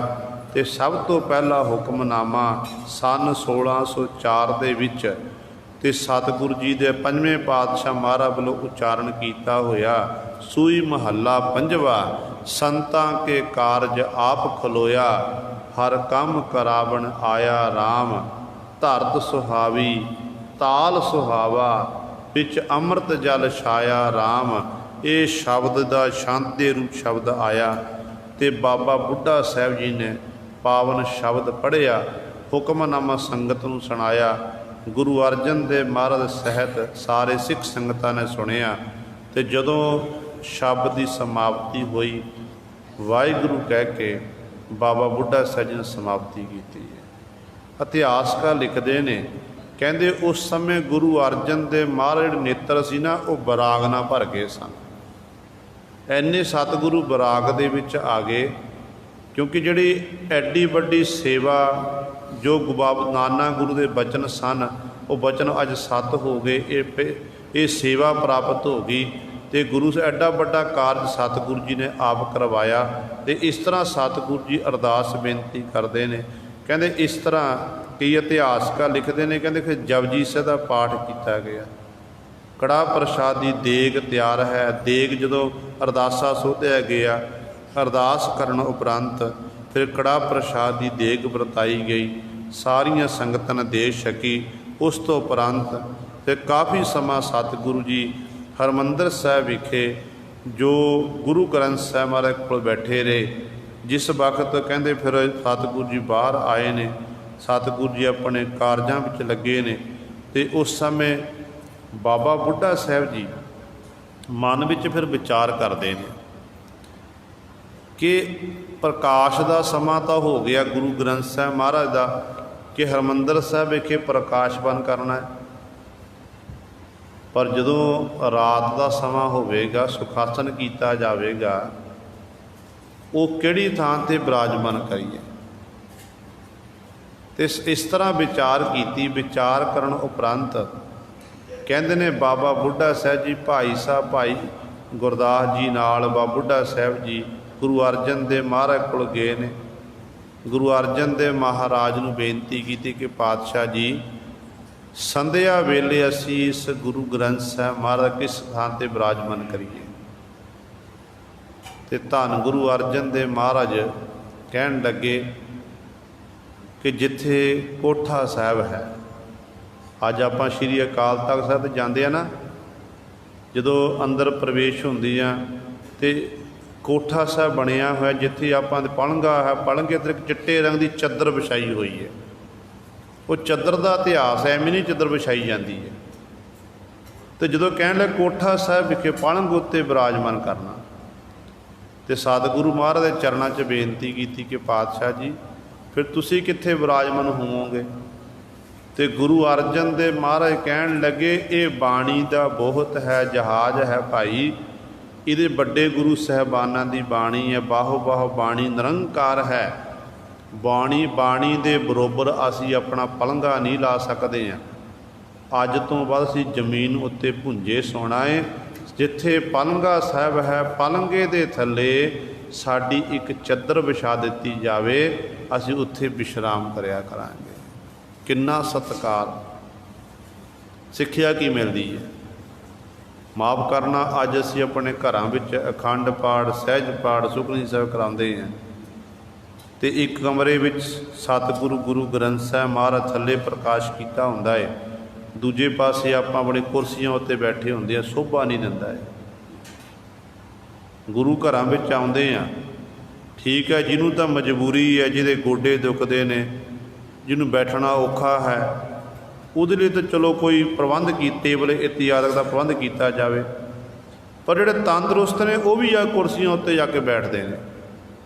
तो सब तो पहला हुक्मनामा सन 1604 दे विच ते सतगुरु जी दे 5वें पातशाह महाराज वालों उच्चारण किया होया। सूई महला 5वां, संतां के कारज आप खलोया, हर कम करावण आया राम, धरत सुहावी ਤਾਲ ਸੁਹਾਵਾ ਵਿੱਚ ਅੰਮ੍ਰਿਤ ਜਲ ਛਾਇਆ ਰਾਮ। ਇਹ ਸ਼ਬਦ ਦਾ ਸ਼ਾਂਤ ਦੇ ਰੂਪ ਸ਼ਬਦ ਆਇਆ ਤੇ ਬਾਬਾ ਬੁੱਢਾ ਸਾਹਿਬ ਜੀ ਨੇ ਪਾਵਨ ਸ਼ਬਦ ਪੜ੍ਹਿਆ, ਹੁਕਮਨਾਮਾ ਸੰਗਤ ਨੂੰ ਸੁਣਾਇਆ। ਗੁਰੂ ਅਰਜਨ ਦੇਵ ਮਹਾਰਾਜ ਸਹਿਤ ਸਾਰੇ ਸਿੱਖ ਸੰਗਤਾਂ ਨੇ ਸੁਣਿਆ ਤੇ ਜਦੋਂ ਸ਼ਬਦ ਦੀ ਸਮਾਪਤੀ ਹੋਈ, ਵਾਹਿਗੁਰੂ ਕਹਿ ਕੇ ਬਾਬਾ ਬੁੱਢਾ ਸਾਹਿਬ ਜੀ ਨੇ ਸਮਾਪਤੀ ਕੀਤੀ ਹੈ। ਇਤਿਹਾਸਕਾਰ ਲਿਖਦੇ ਨੇ, ਕਹਿੰਦੇ ਉਸ ਸਮੇਂ ਗੁਰੂ ਅਰਜਨ ਦੇਵ ਮਹਾਰਾਜ ਦੇ ਨੇਤਰ ਸੀ ਨਾ, ਉਹ ਬਰਾਗ ਨਾਲ ਭਰ ਗਏ ਸਨ। ਐਨੇ ਸਤਿਗੁਰੂ ਬਰਾਗ ਦੇ ਵਿੱਚ ਆ ਗਏ, ਕਿਉਂਕਿ ਜਿਹੜੀ ਐਡੀ ਵੱਡੀ ਸੇਵਾ ਜੋ ਬਾਬਾ ਨਾਨਕ ਗੁਰੂ ਦੇ ਬਚਨ ਸਨ, ਉਹ ਬਚਨ ਅੱਜ ਸੱਤ ਹੋ ਗਏ। ਇਹ ਸੇਵਾ ਪ੍ਰਾਪਤ ਹੋ ਗਈ ਤੇ ਗੁਰੂ ਐਡਾ ਵੱਡਾ ਕਾਰਜ ਸਤਿਗੁਰੂ ਜੀ ਨੇ ਆਪ ਕਰਵਾਇਆ। ਤੇ ਇਸ ਤਰ੍ਹਾਂ ਸਤਿਗੁਰੂ ਜੀ ਅਰਦਾਸ ਬੇਨਤੀ ਕਰਦੇ ਨੇ। ਕਹਿੰਦੇ ਇਸ ਤਰ੍ਹਾਂ ਕਈ ਇਤਿਹਾਸਕਾਰ ਲਿਖਦੇ ਨੇ, ਕਹਿੰਦੇ ਕਿ ਜਪਜੀ ਸਾਹਿਬ ਦਾ ਪਾਠ ਕੀਤਾ ਗਿਆ, ਕੜਾਹ ਪ੍ਰਸ਼ਾਦ ਦੀ ਦੇਗ ਤਿਆਰ ਹੈ। ਦੇਗ ਜਦੋਂ ਅਰਦਾਸਾ ਸੋਧਿਆ ਗਿਆ, ਅਰਦਾਸ ਕਰਨ ਉਪਰੰਤ ਫਿਰ ਕੜਾਹ ਪ੍ਰਸ਼ਾਦ ਦੀ ਦੇਗ ਵਰਤਾਈ ਗਈ, ਸਾਰੀਆਂ ਸੰਗਤਾਂ ਨੇ ਦੇ ਛਕੀ। ਉਸ ਤੋਂ ਉਪਰੰਤ ਫਿਰ ਕਾਫੀ ਸਮਾਂ ਸਤਿਗੁਰੂ ਜੀ ਹਰਿਮੰਦਰ ਸਾਹਿਬ ਵਿਖੇ ਜੋ ਗੁਰੂ ਗ੍ਰੰਥ ਸਾਹਿਬ ਮਹਾਰਾਜ ਕੋਲ ਬੈਠੇ ਰਹੇ। ਜਿਸ ਵਕਤ ਕਹਿੰਦੇ ਫਿਰ ਸਤਿਗੁਰੂ ਜੀ ਬਾਹਰ ਆਏ ਨੇ, ਸਤਿਗੁਰੂ ਜੀ ਆਪਣੇ ਕਾਰਜਾਂ ਵਿੱਚ ਲੱਗੇ ਨੇ ਤੇ ਉਸ ਸਮੇਂ ਬਾਬਾ ਬੁੱਢਾ ਸਾਹਿਬ ਜੀ ਮਨ ਵਿੱਚ ਫਿਰ ਵਿਚਾਰ ਕਰਦੇ ਨੇ ਕਿ ਪ੍ਰਕਾਸ਼ ਦਾ ਸਮਾਂ ਤਾਂ ਹੋ ਗਿਆ ਗੁਰੂ ਗ੍ਰੰਥ ਸਾਹਿਬ ਮਹਾਰਾਜ ਦਾ, ਕਿ ਹਰਿਮੰਦਰ ਸਾਹਿਬ ਵਿਖੇ ਪ੍ਰਕਾਸ਼ ਬੰਦ ਕਰਨਾ ਹੈ, ਪਰ ਜਦੋਂ ਰਾਤ ਦਾ ਸਮਾਂ ਹੋਵੇਗਾ, ਸੁਖਾਸਨ ਕੀਤਾ ਜਾਵੇਗਾ, ਉਹ ਕਿਹੜੀ ਥਾਂ 'ਤੇ ਬਿਰਾਜਮਾਨ ਕਰੀਏ। ਤੇ ਇਸ ਤਰ੍ਹਾਂ ਵਿਚਾਰ ਕੀਤੀ। ਵਿਚਾਰ ਕਰਨ ਉਪਰੰਤ ਕਹਿੰਦੇ ਨੇ ਬਾਬਾ ਬੁੱਢਾ ਸਾਹਿਬ ਜੀ ਭਾਈ ਸਾਹਿਬ ਭਾਈ ਗੁਰਦਾਸ ਜੀ ਨਾਲ ਬਾਬਾ ਬੁੱਢਾ ਸਾਹਿਬ ਜੀ ਗੁਰੂ ਅਰਜਨ ਦੇਵ ਮਹਾਰਾਜ ਕੋਲ ਗਏ ਨੇ। ਗੁਰੂ ਅਰਜਨ ਦੇਵ ਮਹਾਰਾਜ ਨੂੰ ਬੇਨਤੀ ਕੀਤੀ ਕਿ ਪਾਤਸ਼ਾਹ ਜੀ, ਸੰਧਿਆ ਵੇਲੇ ਅਸੀਂ ਇਸ ਗੁਰੂ ਗ੍ਰੰਥ ਸਾਹਿਬ ਮਹਾਰਾਜ ਕਿਸ ਥਾਂ 'ਤੇ ਬਿਰਾਜਮਾਨ ਕਰੀਏ। ਤੇ ਧੰਨ ਗੁਰੂ ਅਰਜਨ ਦੇਵ ਮਹਾਰਾਜ ਕਹਿਣ ਲੱਗੇ ਕਿ ਜਿੱਥੇ ਕੋਠਾ ਸਾਹਿਬ ਹੈ, ਅੱਜ ਆਪਾਂ ਸ਼੍ਰੀ ਅਕਾਲ ਤਖਤ ਸਾਹਿਬ 'ਤੇ ਜਾਂਦੇ ਆ ਨਾ, ਜਦੋਂ ਅੰਦਰ ਪ੍ਰਵੇਸ਼ ਹੁੰਦੀ ਆ ਤੇ ਕੋਠਾ ਸਾਹਿਬ ਬਣਿਆ ਹੋਇਆ, ਜਿੱਥੇ ਆਪਾਂ ਦੇ ਪਲੰਘਾ ਹੈ, ਪਲੰਘੇ 'ਤੇ ਇੱਕ ਚਿੱਟੇ ਰੰਗ ਦੀ ਚਾਦਰ ਵਿਛਾਈ ਹੋਈ ਹੈ। ਉਹ ਚਾਦਰ ਦਾ ਇਤਿਹਾਸ ਹੈ, ਐਵੇਂ ਨਹੀਂ ਚਾਦਰ ਵਿਛਾਈ ਜਾਂਦੀ ਹੈ। ਤੇ ਜਦੋਂ ਕਹਿਣ ਲੱਗੇ ਕੋਠਾ ਸਾਹਿਬ ਵਿਖੇ ਪਲੰਘ ਉੱਤੇ ਬਿਰਾਜਮਾਨ ਕਰਨਾ, ਤੇ ਸਤਿਗੁਰੂ ਮਹਾਰਾਜ ਦੇ ਚਰਨਾਂ 'ਚ ਬੇਨਤੀ ਕੀਤੀ ਕਿ ਪਾਤਸ਼ਾਹ ਜੀ ਫਿਰ ਤੁਸੀਂ ਕਿੱਥੇ ਬਿਰਾਜਮਾਨ ਹੋਵੋਗੇ। ਤੇ ਗੁਰੂ ਅਰਜਨ ਦੇਵ ਮਹਾਰਾਜ ਕਹਿਣ ਲੱਗੇ, ਇਹ ਬਾਣੀ ਦਾ ਬਹੁਤ ਹੈ, ਜਹਾਜ਼ ਹੈ ਭਾਈ, ਇਹਦੇ ਵੱਡੇ ਗੁਰੂ ਸਾਹਿਬਾਨਾਂ ਦੀ ਬਾਣੀ ਹੈ, ਬਾਹੋ ਬਾਹੋ ਬਾਣੀ ਨਿਰੰਕਾਰ ਹੈ। ਬਾਣੀ ਦੇ ਬਰੋਬਰ ਅਸੀਂ ਆਪਣਾ ਪਲੰਘਾ ਨਹੀਂ ਲਾ ਸਕਦੇ ਹਾਂ। ਅੱਜ ਤੋਂ ਬਾਅਦ ਅਸੀਂ ਜ਼ਮੀਨ ਉੱਤੇ ਭੁੰਜੇ ਸੌਣਾ ਹੈ। ਜਿੱਥੇ ਪਲੰਘਾ ਸਾਹਿਬ ਹੈ, ਪਲੰਘੇ ਦੇ ਥੱਲੇ ਸਾਡੀ ਇੱਕ ਚਾਦਰ ਵਿਛਾ ਦਿੱਤੀ ਜਾਵੇ, ਅਸੀਂ ਉੱਥੇ ਵਿਸ਼ਰਾਮ ਕਰਿਆ ਕਰਾਂਗੇ। ਕਿੰਨਾ ਸਤਿਕਾਰ, ਸਿੱਖਿਆ ਕੀ ਮਿਲਦੀ ਹੈ। ਮਾਫ ਕਰਨਾ, ਅੱਜ ਅਸੀਂ ਆਪਣੇ ਘਰਾਂ ਵਿੱਚ ਅਖੰਡ ਪਾਠ, ਸਹਿਜ ਪਾਠ, ਸੁਖਮਨੀ ਸਾਹਿਬ ਕਰਾਉਂਦੇ ਹਾਂ ਤੇ ਇੱਕ ਕਮਰੇ ਵਿੱਚ ਸਤਿਗੁਰੂ ਗੁਰੂ ਗ੍ਰੰਥ ਸਾਹਿਬ ਮਹਾਰਾਜ ਥੱਲੇ ਪ੍ਰਕਾਸ਼ ਕੀਤਾ ਹੁੰਦਾ ਹੈ, ਦੂਜੇ ਪਾਸੇ ਆਪਾਂ ਆਪਣੀ ਕੁਰਸੀਆਂ ਉੱਤੇ ਬੈਠੇ ਹੁੰਦੇ ਆ, ਸ਼ੋਭਾ ਨਹੀਂ ਦਿੰਦਾ ਹੈ। ਗੁਰੂ ਘਰਾਂ ਵਿੱਚ ਆਉਂਦੇ ਆ, ਠੀਕ ਹੈ, ਜਿਹਨੂੰ ਤਾਂ ਮਜਬੂਰੀ ਹੈ, ਜਿਹਦੇ ਗੋਡੇ ਦੁਖਦੇ ਨੇ, ਜਿਹਨੂੰ ਬੈਠਣਾ ਔਖਾ ਹੈ, ਉਹਦੇ ਲਈ ਤਾਂ ਚਲੋ ਕੋਈ ਪ੍ਰਬੰਧ ਟੇਬਲ ਇਤਿਆਦਿ ਦਾ ਪ੍ਰਬੰਧ ਕੀਤਾ ਜਾਵੇ। ਪਰ ਜਿਹੜੇ ਤੰਦਰੁਸਤ ਨੇ ਉਹ ਵੀ ਆ ਕੁਰਸੀਆਂ ਉੱਤੇ ਜਾ ਕੇ ਬੈਠਦੇ ਨੇ।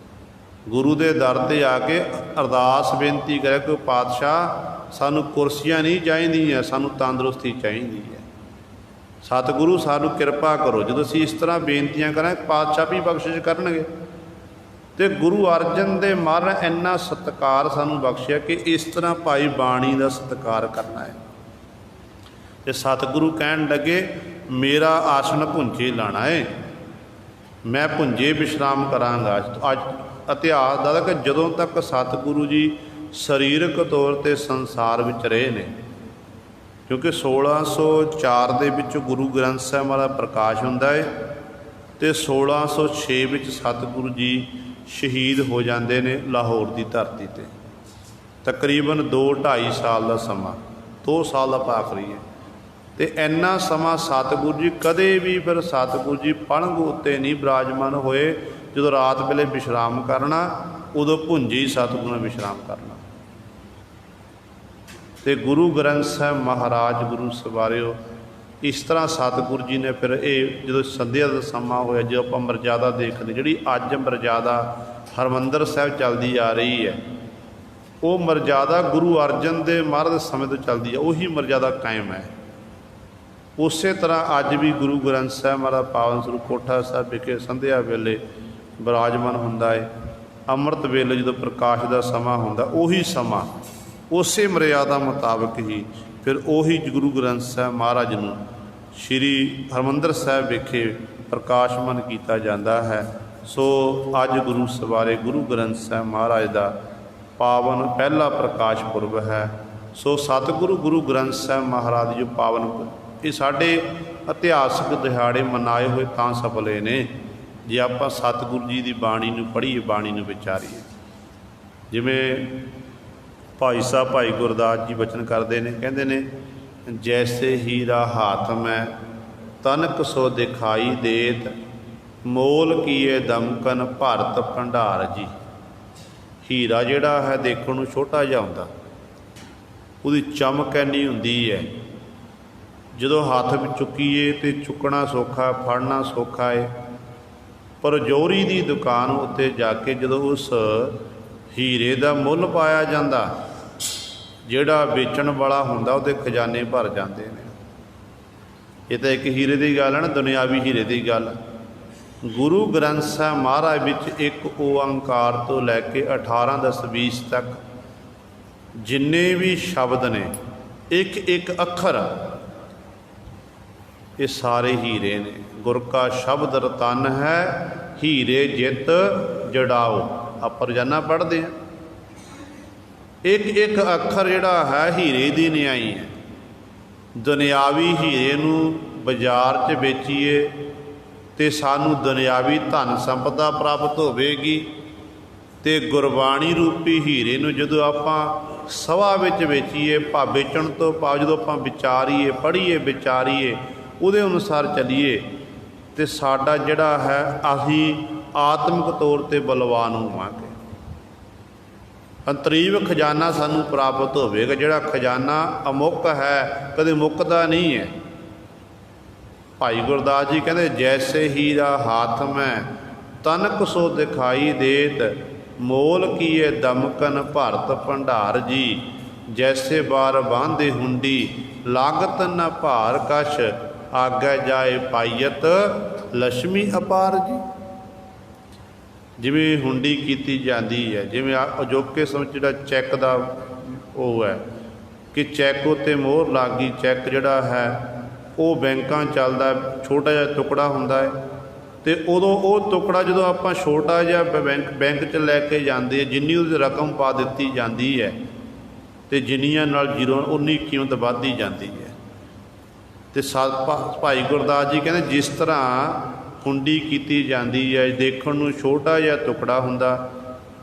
ਗੁਰੂ ਦੇ ਦਰ 'ਤੇ ਆ ਕੇ ਅਰਦਾਸ ਬੇਨਤੀ ਕਰੇ ਕਿ ਪਾਤਸ਼ਾਹ ਸਾਨੂੰ ਕੁਰਸੀਆਂ ਨਹੀਂ ਚਾਹੀਦੀਆਂ, ਸਾਨੂੰ ਤੰਦਰੁਸਤੀ ਚਾਹੀਦੀ ਹੈ। ਸਤਿਗੁਰੂ ਸਾਨੂੰ ਕਿਰਪਾ ਕਰੋ। ਜਦੋਂ ਅਸੀਂ ਇਸ ਤਰ੍ਹਾਂ ਬੇਨਤੀਆਂ ਕਰਾਂਗੇ, ਪਾਤਸ਼ਾਹ ਵੀ ਬਖਸ਼ਿਸ਼ ਕਰਨਗੇ। ਤੇ ਗੁਰੂ ਅਰਜਨ ਦੇਵ ਮਹਾਰਾਜ ਇੰਨਾ ਸਤਿਕਾਰ ਸਾਨੂੰ ਬਖਸ਼ਿਆ ਕਿ ਇਸ ਤਰ੍ਹਾਂ ਭਾਈ ਬਾਣੀ ਦਾ ਸਤਿਕਾਰ ਕਰਨਾ ਹੈ। ਤੇ ਸਤਿਗੁਰੂ ਕਹਿਣ ਲੱਗੇ, ਮੇਰਾ ਆਸਣ ਭੁੰਜੇ ਲਾਣਾ ਹੈ, ਮੈਂ ਭੁੰਜੇ ਵਿਸ਼ਰਾਮ ਕਰਾਂਗਾ। ਅੱਜ ਇਤਿਹਾਸ ਦਾ ਕਿ ਜਦੋਂ ਤੱਕ ਸਤਿਗੁਰੂ ਜੀ ਸਰੀਰਕ ਤੌਰ 'ਤੇ ਸੰਸਾਰ ਵਿੱਚ ਰਹੇ ਨੇ, ਕਿਉਂਕਿ 1604 ਦੇ ਵਿੱਚ ਗੁਰੂ ਗ੍ਰੰਥ ਸਾਹਿਬ ਦਾ ਪ੍ਰਕਾਸ਼ ਹੁੰਦਾ ਹੈ ਤੇ 1606 ਵਿੱਚ ਸਤਿਗੁਰੂ ਜੀ ਸ਼ਹੀਦ ਹੋ ਜਾਂਦੇ ਨੇ ਲਾਹੌਰ ਦੀ ਧਰਤੀ 'ਤੇ। ਤਕਰੀਬਨ 2-2.5 ਸਾਲ ਦਾ ਸਮਾਂ 2 ਸਾਲ ਦਾ ਭਾਖਰੀ ਹੈ। ਤੇ ਇੰਨਾ ਸਮਾਂ ਸਤਿਗੁਰੂ ਜੀ ਕਦੇ ਵੀ ਫਿਰ ਸਤਿਗੁਰੂ ਜੀ ਪਲੰਘ ਉੱਤੇ ਨਹੀਂ ਬਿਰਾਜਮਾਨ ਹੋਏ। ਜਦੋਂ ਰਾਤ ਵੇਲੇ ਵਿਸ਼ਰਾਮ ਕਰਨਾ ਉਦੋਂ ਭੁੰਜੀ ਸਤਿਗੁਰੂ ਨੇ ਵਿਸ਼ਰਾਮ ਕਰਨਾ। ਤੇ ਗੁਰੂ ਗ੍ਰੰਥ ਸਾਹਿਬ ਮਹਾਰਾਜ ਗੁਰੂ ਸਵਾਰਿਓ ਇਸ ਤਰ੍ਹਾਂ ਸਤਿਗੁਰੂ ਜੀ ਨੇ ਫਿਰ ਇਹ ਜਦੋਂ ਸੰਧਿਆ ਦਾ ਸਮਾਂ ਹੋਇਆ, ਜੋ ਆਪਾਂ ਮਰਜ਼ਾਦਾ ਦੇਖਦੇ, ਜਿਹੜੀ ਅੱਜ ਮਰਜ਼ਾਦਾ ਹਰਿਮੰਦਰ ਸਾਹਿਬ ਚੱਲਦੀ ਆ ਰਹੀ ਹੈ, ਉਹ ਮਰਜ਼ਾਦਾ ਗੁਰੂ ਅਰਜਨ ਦੇਵ ਮਹਾਰਾਜ ਦੇ ਸਮੇਂ ਤੋਂ ਚੱਲਦੀ ਹੈ, ਉਹੀ ਮਰਜ਼ਾਦਾ ਕਾਇਮ ਹੈ। ਉਸੇ ਤਰ੍ਹਾਂ ਅੱਜ ਵੀ ਗੁਰੂ ਗ੍ਰੰਥ ਸਾਹਿਬ ਮਹਾਰਾਜ ਪਾਵਨ ਸਰੂਪ ਕੋਠਾ ਸਾਹਿਬ ਵਿਖੇ ਸੰਧਿਆ ਵੇਲੇ ਬਿਰਾਜਮਾਨ ਹੁੰਦਾ ਹੈ। ਅੰਮ੍ਰਿਤ ਵੇਲੇ ਜਦੋਂ ਪ੍ਰਕਾਸ਼ ਦਾ ਸਮਾਂ ਹੁੰਦਾ, ਉਹੀ ਸਮਾਂ ਉਸੇ ਮਰਿਆਦਾ ਮੁਤਾਬਕ ਹੀ ਫਿਰ ਉਹੀ ਗੁਰੂ ਗ੍ਰੰਥ ਸਾਹਿਬ ਮਹਾਰਾਜ ਨੂੰ ਸ਼੍ਰੀ ਹਰਿਮੰਦਰ ਸਾਹਿਬ ਵਿਖੇ ਪ੍ਰਕਾਸ਼ਮਾਨ ਕੀਤਾ ਜਾਂਦਾ ਹੈ। ਸੋ ਅੱਜ ਗੁਰੂ ਸਵਾਰੇ ਗੁਰੂ ਗ੍ਰੰਥ ਸਾਹਿਬ ਮਹਾਰਾਜ ਦਾ ਪਾਵਨ ਪਹਿਲਾ ਪ੍ਰਕਾਸ਼ ਪੁਰਬ ਹੈ। ਸੋ ਸਤਿਗੁਰੂ ਗੁਰੂ ਗ੍ਰੰਥ ਸਾਹਿਬ ਮਹਾਰਾਜ ਜੋ ਪਾਵਨ, ਇਹ ਸਾਡੇ ਇਤਿਹਾਸਕ ਦਿਹਾੜੇ ਮਨਾਏ ਹੋਏ ਤਾਂ ਸਫਲੇ ਨੇ ਜੇ ਆਪਾਂ ਸਤਿਗੁਰੂ ਜੀ ਦੀ ਬਾਣੀ ਨੂੰ ਪੜ੍ਹੀਏ, ਬਾਣੀ ਨੂੰ ਵਿਚਾਰੀਏ। ਜਿਵੇਂ ਭਾਈ ਸਾਹਿਬ ਭਾਈ ਗੁਰਦਾਸ ਜੀ ਬਚਨ ਕਰਦੇ ਨੇ, ਕਹਿੰਦੇ ਨੇ ਜੈਸੇ ਹੀਰਾ ਹਾਥ ਮੈਂ ਤਨਕ ਸੋ ਦਿਖਾਈ ਦੇਤ, ਮੋਲ ਕੀਏ ਦਮਕਨ ਭਾਰਤ ਭੰਡਾਰ ਜੀ। ਹੀਰਾ ਜਿਹੜਾ ਹੈ ਦੇਖਣ ਨੂੰ ਛੋਟਾ ਜਿਹਾ ਹੁੰਦਾ, ਉਹਦੀ ਚਮਕ ਇੰਨੀ ਹੁੰਦੀ ਹੈ, ਜਦੋਂ ਹੱਥ ਵਿੱਚ ਚੁੱਕੀਏ ਤੇ ਚੁੱਕਣਾ ਸੌਖਾ, ਫੜਨਾ ਸੌਖਾ ਹੈ। ਪਰ ਜੋਰੀ ਦੀ ਦੁਕਾਨ ਉੱਤੇ ਜਾ ਕੇ ਜਦੋਂ ਉਸ ਹੀਰੇ ਦਾ ਮੁੱਲ ਪਾਇਆ ਜਾਂਦਾ, ਜਿਹੜਾ ਵੇਚਣ ਵਾਲਾ ਹੁੰਦਾ ਉਹਦੇ ਖਜ਼ਾਨੇ ਭਰ ਜਾਂਦੇ ਨੇ। ਇਹ ਤਾਂ ਇੱਕ ਹੀਰੇ ਦੀ ਗੱਲ ਹੈ ਨਾ, ਦੁਨਿਆਵੀ ਹੀਰੇ ਦੀ ਗੱਲ। ਗੁਰੂ ਗ੍ਰੰਥ ਸਾਹਿਬ ਮਹਾਰਾਜ ਵਿੱਚ ਇੱਕ ਓਅੰਕਾਰ ਤੋਂ ਲੈ ਕੇ 18 10 20 ਤੱਕ ਜਿੰਨੇ ਵੀ ਸ਼ਬਦ ਨੇ, ਇੱਕ ਇੱਕ ਅੱਖਰ, ਇਹ ਸਾਰੇ ਹੀਰੇ ਨੇ। ਗੁਰ ਕਾ ਸ਼ਬਦ ਰਤਨ ਹੈ, ਹੀਰੇ ਜਿਤ ਜੜਾਓ। ਆਪਾਂ ਰੋਜ਼ਾਨਾ ਪੜ੍ਹਦੇ ਹਾਂ, ਇੱਕ ਇੱਕ ਅੱਖਰ ਜਿਹੜਾ ਹੈ ਹੀਰੇ ਦੀ ਨਿਆਈ ਹੈ। ਦੁਨਿਆਵੀ ਹੀਰੇ ਨੂੰ ਬਾਜ਼ਾਰ 'ਚ ਵੇਚੀਏ ਤੇ ਸਾਨੂੰ ਦੁਨਿਆਵੀ ਧਨ ਸੰਪਦਾ ਪ੍ਰਾਪਤ ਹੋਵੇਗੀ, ਤੇ ਗੁਰਬਾਣੀ ਰੂਪੀ ਹੀਰੇ ਨੂੰ ਜਦੋਂ ਆਪਾਂ ਸਭਾ ਵਿੱਚ ਵੇਚੀਏ, ਵੇਚਣ ਤੋਂ ਭਾਵ ਜਦੋਂ ਆਪਾਂ ਵਿਚਾਰੀਏ, ਪੜ੍ਹੀਏ, ਵਿਚਾਰੀਏ, ਉਹਦੇ ਅਨੁਸਾਰ ਚੱਲੀਏ, ਤੇ ਸਾਡਾ ਜਿਹੜਾ ਹੈ ਅਸੀਂ ਆਤਮਿਕ ਤੌਰ 'ਤੇ ਬਲਵਾਨ ਹੋਵਾਂਗੇ। ਅੰਤਰੀਵ ਖਜ਼ਾਨਾ ਸਾਨੂੰ ਪ੍ਰਾਪਤ ਹੋਵੇਗਾ, ਜਿਹੜਾ ਖਜ਼ਾਨਾ ਅਮੁੱਕ ਹੈ, ਕਦੇ ਮੁੱਕਦਾ ਨਹੀਂ ਹੈ। ਭਾਈ ਗੁਰਦਾਸ ਜੀ ਕਹਿੰਦੇ ਜੈਸੇ ਹੀਰਾ ਹਾਥ ਮੈਂ ਤਨਕ ਸੋ ਦਿਖਾਈ ਦੇਤ, ਮੋਲ ਕੀਏ ਦਮਕਨ ਭਾਰਤ ਭੰਡਾਰ ਜੀ। ਜੈਸੇ ਬਾਰ ਬਾਂਧੇ ਹੁੰਡੀ ਲਾਗਤ ਨ ਭਾਰ ਕਛ, ਆਗੇ ਜਾਏ ਪਾਈਅਤ ਲక్ష్ਮੀ ਅਪਾਰ ਜੀ। ਜਿਵੇਂ ਹੁੰਡੀ ਕੀਤੀ ਜਾਂਦੀ ਹੈ, ਜਿਵੇਂ ਅਜੋਕੇ ਸਮੇਂ ਜਿਹੜਾ ਚੈੱਕ ਦਾ ਉਹ ਹੈ ਕਿ ਚੈੱਕ ਉੱਤੇ ਮੋਹਰ ਲੱਗ ਗਈ, ਚੈੱਕ ਜਿਹੜਾ ਹੈ ਉਹ ਬੈਂਕਾਂ ਚੱਲਦਾ, ਛੋਟਾ ਜਿਹਾ ਟੁਕੜਾ ਹੁੰਦਾ ਹੈ, ਤੇ ਉਦੋਂ ਉਹ ਟੁਕੜਾ ਜਦੋਂ ਆਪਾਂ ਛੋਟਾ ਜਿਹਾ ਬੈਂਕ 'ਚ ਲੈ ਕੇ ਜਾਂਦੇ, ਜਿੰਨੀ ਉਹਦੀ ਰਕਮ ਪਾ ਦਿੱਤੀ ਜਾਂਦੀ ਹੈ ਤੇ ਜਿੰਨੀਆਂ ਨਾਲ ਜ਼ੀਰੋ ਉਨੀ ਕੀਮਤ ਵੱਧਦੀ ਜਾਂਦੀ ਹੈ। ਤੇ ਭਾਈ ਗੁਰਦਾਸ ਜੀ ਕਹਿੰਦੇ ਜਿਸ ਤਰ੍ਹਾਂ ਹੁੰਡੀ ਕੀਤੀ ਜਾਂਦੀ ਹੈ, ਦੇਖਣ ਨੂੰ ਛੋਟਾ ਜਿਹਾ ਟੁਕੜਾ ਹੁੰਦਾ,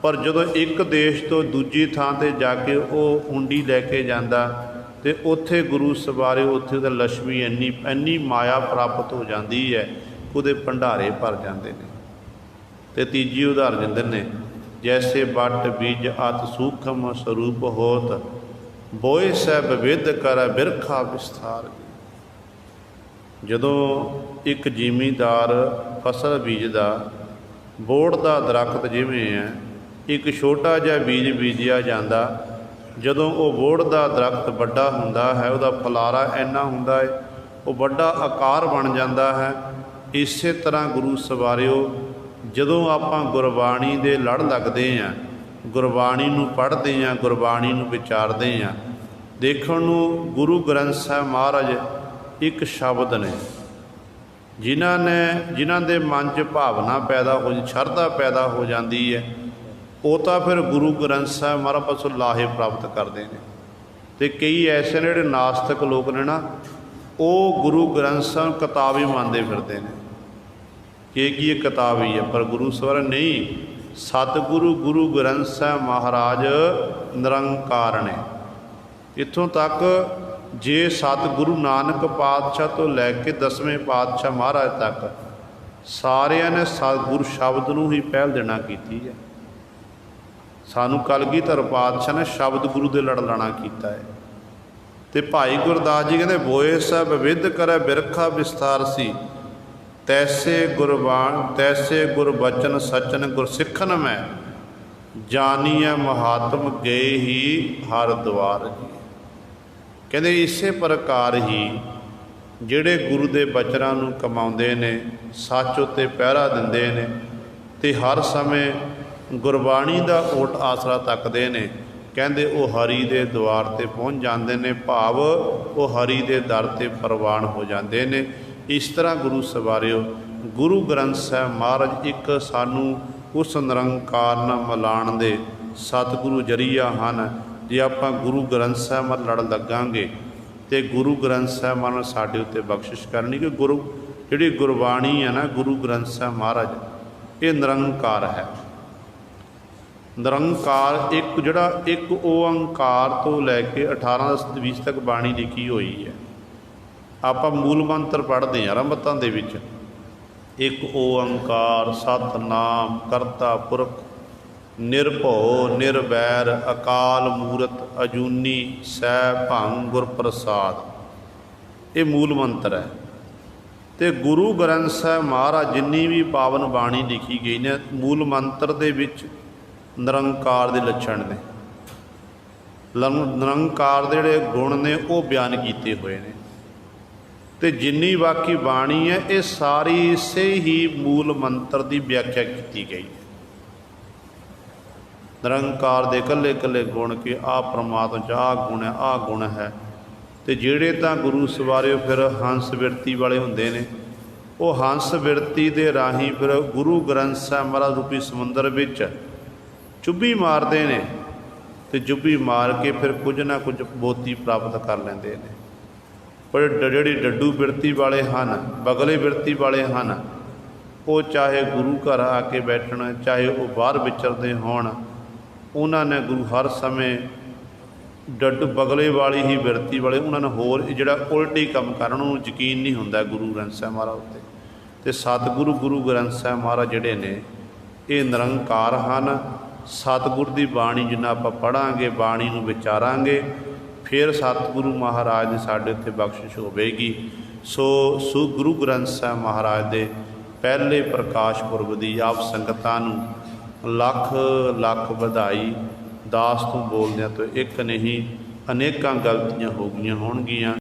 ਪਰ ਜਦੋਂ ਇੱਕ ਦੇਸ਼ ਤੋਂ ਦੂਜੀ ਥਾਂ 'ਤੇ ਜਾ ਕੇ ਉਹ ਹੁੰਡੀ ਲੈ ਕੇ ਜਾਂਦਾ ਤੇ ਉੱਥੇ ਗੁਰੂ ਸਵਾਰੇ, ਉੱਥੇ ਉਹਦਾ ਲక్ష్ਮੀ ਇੰਨੀ ਮਾਇਆ ਪ੍ਰਾਪਤ ਹੋ ਜਾਂਦੀ ਹੈ, ਉਹਦੇ ਭੰਡਾਰੇ ਭਰ ਜਾਂਦੇ ਨੇ। ਤੇ ਤੀਜੀ ਉਦਾਹਰਨ ਦਿੰਦੇ ਨੇ ਜੈਸੇ ਵੱਟ ਬੀਜ ਅਤ ਸੂਖਮ ਸਰੂਪ ਹੋਤ, ਬੋਏ ਸਹਿ ਵਿਦ ਕਰ ਬਿਰਖਾ ਵਿਸਥਾਰ। ਜਦੋਂ ਇੱਕ ਜ਼ਿਮੀਂਦਾਰ ਫਸਲ ਬੀਜਦਾ, ਬੋਹੜ ਦਾ ਦਰਖਤ ਜਿਵੇਂ ਹੈ, ਇੱਕ ਛੋਟਾ ਜਿਹਾ ਬੀਜ ਬੀਜਿਆ ਜਾਂਦਾ, ਜਦੋਂ ਉਹ ਬੋਹੜ ਦਾ ਦਰਖਤ ਵੱਡਾ ਹੁੰਦਾ ਹੈ, ਉਹਦਾ ਫੁਲਾਰਾ ਇੰਨਾ ਹੁੰਦਾ ਹੈ, ਉਹ ਵੱਡਾ ਆਕਾਰ ਬਣ ਜਾਂਦਾ ਹੈ। ਇਸੇ ਤਰ੍ਹਾਂ ਗੁਰੂ ਸਵਾਰਿਓ ਜਦੋਂ ਆਪਾਂ ਗੁਰਬਾਣੀ ਦੇ ਲੜ ਲੱਗਦੇ ਹਾਂ, ਗੁਰਬਾਣੀ ਨੂੰ ਪੜ੍ਹਦੇ ਹਾਂ, ਗੁਰਬਾਣੀ ਨੂੰ ਵਿਚਾਰਦੇ ਹਾਂ, ਦੇਖਣ ਨੂੰ ਗੁਰੂ ਗ੍ਰੰਥ ਸਾਹਿਬ ਮਹਾਰਾਜ ਇੱਕ ਸ਼ਬਦ ਨੇ, ਜਿਨ੍ਹਾਂ ਦੇ ਮਨ 'ਚ ਭਾਵਨਾ ਪੈਦਾ ਹੋ, ਸ਼ਰਧਾ ਪੈਦਾ ਹੋ ਜਾਂਦੀ ਹੈ, ਉਹ ਤਾਂ ਫਿਰ ਗੁਰੂ ਗ੍ਰੰਥ ਸਾਹਿਬ ਮਹਾਰਾਜ ਪਾਸੋਂ ਲਾਹੇ ਪ੍ਰਾਪਤ ਕਰਦੇ ਨੇ। ਤੇ ਕਈ ਐਸੇ ਨੇ ਜਿਹੜੇ ਨਾਸਤਿਕ ਲੋਕ ਨੇ ਨਾ, ਉਹ ਗੁਰੂ ਗ੍ਰੰਥ ਸਾਹਿਬ ਕਿਤਾਬ ਹੀ ਮੰਨਦੇ ਫਿਰਦੇ ਨੇ ਕਿ ਕੀ ਇਹ ਕਿਤਾਬ ਹੀ ਹੈ, ਪਰ ਗੁਰੂ ਸਵਰ ਨਹੀਂ। ਸਤਿਗੁਰੂ ਗੁਰੂ ਗ੍ਰੰਥ ਸਾਹਿਬ ਮਹਾਰਾਜ ਨਿਰੰਕਾਰ ਨੇ। ਇੱਥੋਂ ਤੱਕ जे सतगुरु नानक पातशाह तो लैके 10वें पातशाह महाराज तक सारिਆਂ ने सतगुरु शब्द नूं ही पहल देना कीती है। सानू कलगीधर पातशाह ने शब्द गुरु दे लड़ लाना कीता है। ते भाई गुरदास जी कहते बोए सब विद करे बिरखा विस्तार सी तैसे गुर बचन सचन गुर सिखन में जानिए महात्म गए ही हर द्वार जी। कहते इसे प्रकार ही ਜਿਹੜੇ ਗੁਰੂ ਦੇ ਬਚਨਾਂ ਨੂੰ ਕਮਾਉਂਦੇ ਨੇ, ਸੱਚ ਉੱਤੇ ਪਹਿਰਾ ਦਿੰਦੇ ਨੇ ਤੇ ਹਰ ਸਮੇਂ ਗੁਰਬਾਣੀ ਦਾ ਓਟ ਆਸਰਾ ਤੱਕਦੇ ਨੇ, ਕਹਿੰਦੇ ਉਹ ਹਰੀ ਦੇ ਦੁਆਰ ਤੇ ਪਹੁੰਚ ਜਾਂਦੇ ਨੇ, ਭਾਵ ਉਹ ਹਰੀ ਦੇ ਦਰ ਤੇ ਪ੍ਰਵਾਨ ਹੋ ਜਾਂਦੇ ਨੇ। ਇਸ ਤਰ੍ਹਾਂ ਗੁਰੂ ਸਵਾਰਿਓ ਗੁਰੂ ਗ੍ਰੰਥ ਸਾਹਿਬ ਮਹਾਰਾਜ ਇੱਕ ਸਾਨੂੰ ਉਸ ਨਿਰੰਕਾਰ ਨਾਲ ਮਿਲਾਉਣ ਦੇ ਸਤਿਗੁਰੂ ਜਰੀਆ ਹਨ। ਜੇ ਆਪਾਂ ਗੁਰੂ ਗ੍ਰੰਥ ਸਾਹਿਬ ਨਾਲ ਲੜ ਲੱਗਾਂਗੇ ਤੇ ਗੁਰੂ ਗ੍ਰੰਥ ਸਾਹਿਬ ਮਹਾਰਾਜ ਸਾਡੇ ਉੱਤੇ ਬਖਸ਼ਿਸ਼ ਕਰਨੀ ਕਿ ਗੁਰੂ ਜਿਹੜੀ ਗੁਰਬਾਣੀ ਹੈ ਨਾ, ਗੁਰੂ ਗ੍ਰੰਥ ਸਾਹਿਬ ਮਹਾਰਾਜ ਇਹ ਨਿਰੰਕਾਰ ਹੈ। ਨਿਰੰਕਾਰ ਇੱਕ ਜਿਹੜਾ ਇੱਕ ਓੰਕਾਰ ਤੋਂ ਲੈ ਕੇ 18-20 ਤੱਕ ਬਾਣੀ ਲਿਖੀ ਹੋਈ ਹੈ। ਆਪਾਂ ਮੂਲ ਮੰਤਰ ਪੜ੍ਹਦੇ ਹਾਂ ਆਰੰਭਤਾਂ ਦੇ ਵਿੱਚ, ਇੱਕ ਓੰਕਾਰ ਸਤਿਨਾਮ ਕਰਤਾ ਪੁਰਖ ਨਿਰਭਉ ਨਿਰਵੈਰ ਅਕਾਲ ਮੂਰਤ ਅਜੂਨੀ ਸੈ ਭੰਗ ਗੁਰ ਪ੍ਰਸਾਦ, ਇਹ ਮੂਲ ਮੰਤਰ ਹੈ। ਤੇ ਗੁਰੂ ਗ੍ਰੰਥ ਸਾਹਿਬ ਮਹਾਰਾਜ ਜਿੰਨੀ ਵੀ ਪਾਵਨ ਬਾਣੀ ਲਿਖੀ ਗਈ ਨੇ, ਮੂਲ ਮੰਤਰ ਦੇ ਵਿੱਚ ਨਿਰੰਕਾਰ ਦੇ ਲੱਛਣ ਨੇ, ਨਿਰੰਕਾਰ ਦੇ ਜਿਹੜੇ ਗੁਣ ਨੇ ਉਹ ਬਿਆਨ ਕੀਤੇ ਹੋਏ ਨੇ। ਤੇ ਜਿੰਨੀ ਬਾਕੀ ਬਾਣੀ ਹੈ ਇਹ ਸਾਰੀ ਇਸੇ ਹੀ ਮੂਲ ਮੰਤਰ ਦੀ ਵਿਆਖਿਆ ਕੀਤੀ ਗਈ ਹੈ। ਨਿਰੰਕਾਰ ਦੇ ਇਕੱਲੇ ਇਕੱਲੇ ਗੁਣ ਕਿ ਆਹ ਪਰਮਾਤਮਾ 'ਚ ਆਹ ਗੁਣ ਹੈ, ਆਹ ਗੁਣ ਹੈ। ਤੇ ਜਿਹੜੇ ਤਾਂ ਗੁਰੂ ਸਵਾਰਿਓ ਫਿਰ ਹੰਸ ਬਿਰਤੀ ਵਾਲੇ ਹੁੰਦੇ ਨੇ, ਉਹ ਹੰਸ ਬਿਰਤੀ ਦੇ ਰਾਹੀਂ ਫਿਰ ਗੁਰੂ ਗ੍ਰੰਥ ਸਾਹਿਬ ਮਹਾਰਾਜ ਰੂਪੀ ਸਮੁੰਦਰ ਵਿੱਚ ਚੁੱਭੀ ਮਾਰਦੇ ਨੇ ਤੇ ਚੁੱਭੀ ਮਾਰ ਕੇ ਫਿਰ ਕੁਝ ਨਾ ਕੁਝ ਬੋਤੀ ਪ੍ਰਾਪਤ ਕਰ ਲੈਂਦੇ ਨੇ। ਪਰ ਜਿਹੜੀ ਡੱਡੂ ਬਿਰਤੀ ਵਾਲੇ ਹਨ, ਬਗਲੇ ਬਿਰਤੀ ਵਾਲੇ ਹਨ, ਉਹ ਚਾਹੇ ਗੁਰੂ ਘਰ ਆ ਕੇ ਬੈਠਣ, ਚਾਹੇ ਉਹ ਬਾਹਰ ਵਿਚਰਦੇ ਹੋਣ, ਉਹਨਾਂ ਨੇ ਗੁਰੂ ਹਰ ਸਮੇਂ ਡੱਡੂ ਬਗਲੇ ਵਾਲੀ ਹੀ ਬਿਰਤੀ ਵਾਲੇ ਉਹਨਾਂ ਨੇ ਹੋਰ ਜਿਹੜਾ ਉਲਟੀ ਕੰਮ ਕਰਨ, ਉਹਨੂੰ ਯਕੀਨ ਨਹੀਂ ਹੁੰਦਾ ਗੁਰੂ ਗ੍ਰੰਥ ਸਾਹਿਬ ਮਹਾਰਾਜ ਉੱਤੇ। ਅਤੇ ਸਤਿਗੁਰੂ ਗੁਰੂ ਗ੍ਰੰਥ ਸਾਹਿਬ ਮਹਾਰਾਜ ਜਿਹੜੇ ਨੇ ਇਹ ਨਿਰੰਕਾਰ ਹਨ। ਸਤਿਗੁਰ ਦੀ ਬਾਣੀ ਜਿੰਨਾ ਆਪਾਂ ਪੜ੍ਹਾਂਗੇ, ਬਾਣੀ ਨੂੰ ਵਿਚਾਰਾਂਗੇ, ਫਿਰ ਸਤਿਗੁਰੂ ਮਹਾਰਾਜ ਦੀ ਸਾਡੇ ਉੱਤੇ ਬਖਸ਼ਿਸ਼ ਹੋਵੇਗੀ। ਸੋ ਗੁਰੂ ਗ੍ਰੰਥ ਸਾਹਿਬ ਮਹਾਰਾਜ ਦੇ ਪਹਿਲੇ ਪ੍ਰਕਾਸ਼ ਪੁਰਬ ਦੀ ਆਪ ਸੰਗਤਾਂ ਨੂੰ ਲੱਖ ਲੱਖ ਵਧਾਈ। ਦਾਸ ਤੋਂ ਬੋਲਦਿਆਂ ਤੋਂ ਇੱਕ ਨਹੀਂ, ਅਨੇਕਾਂ ਗਲਤੀਆਂ ਹੋ ਗਈਆਂ ਹੋਣਗੀਆਂ।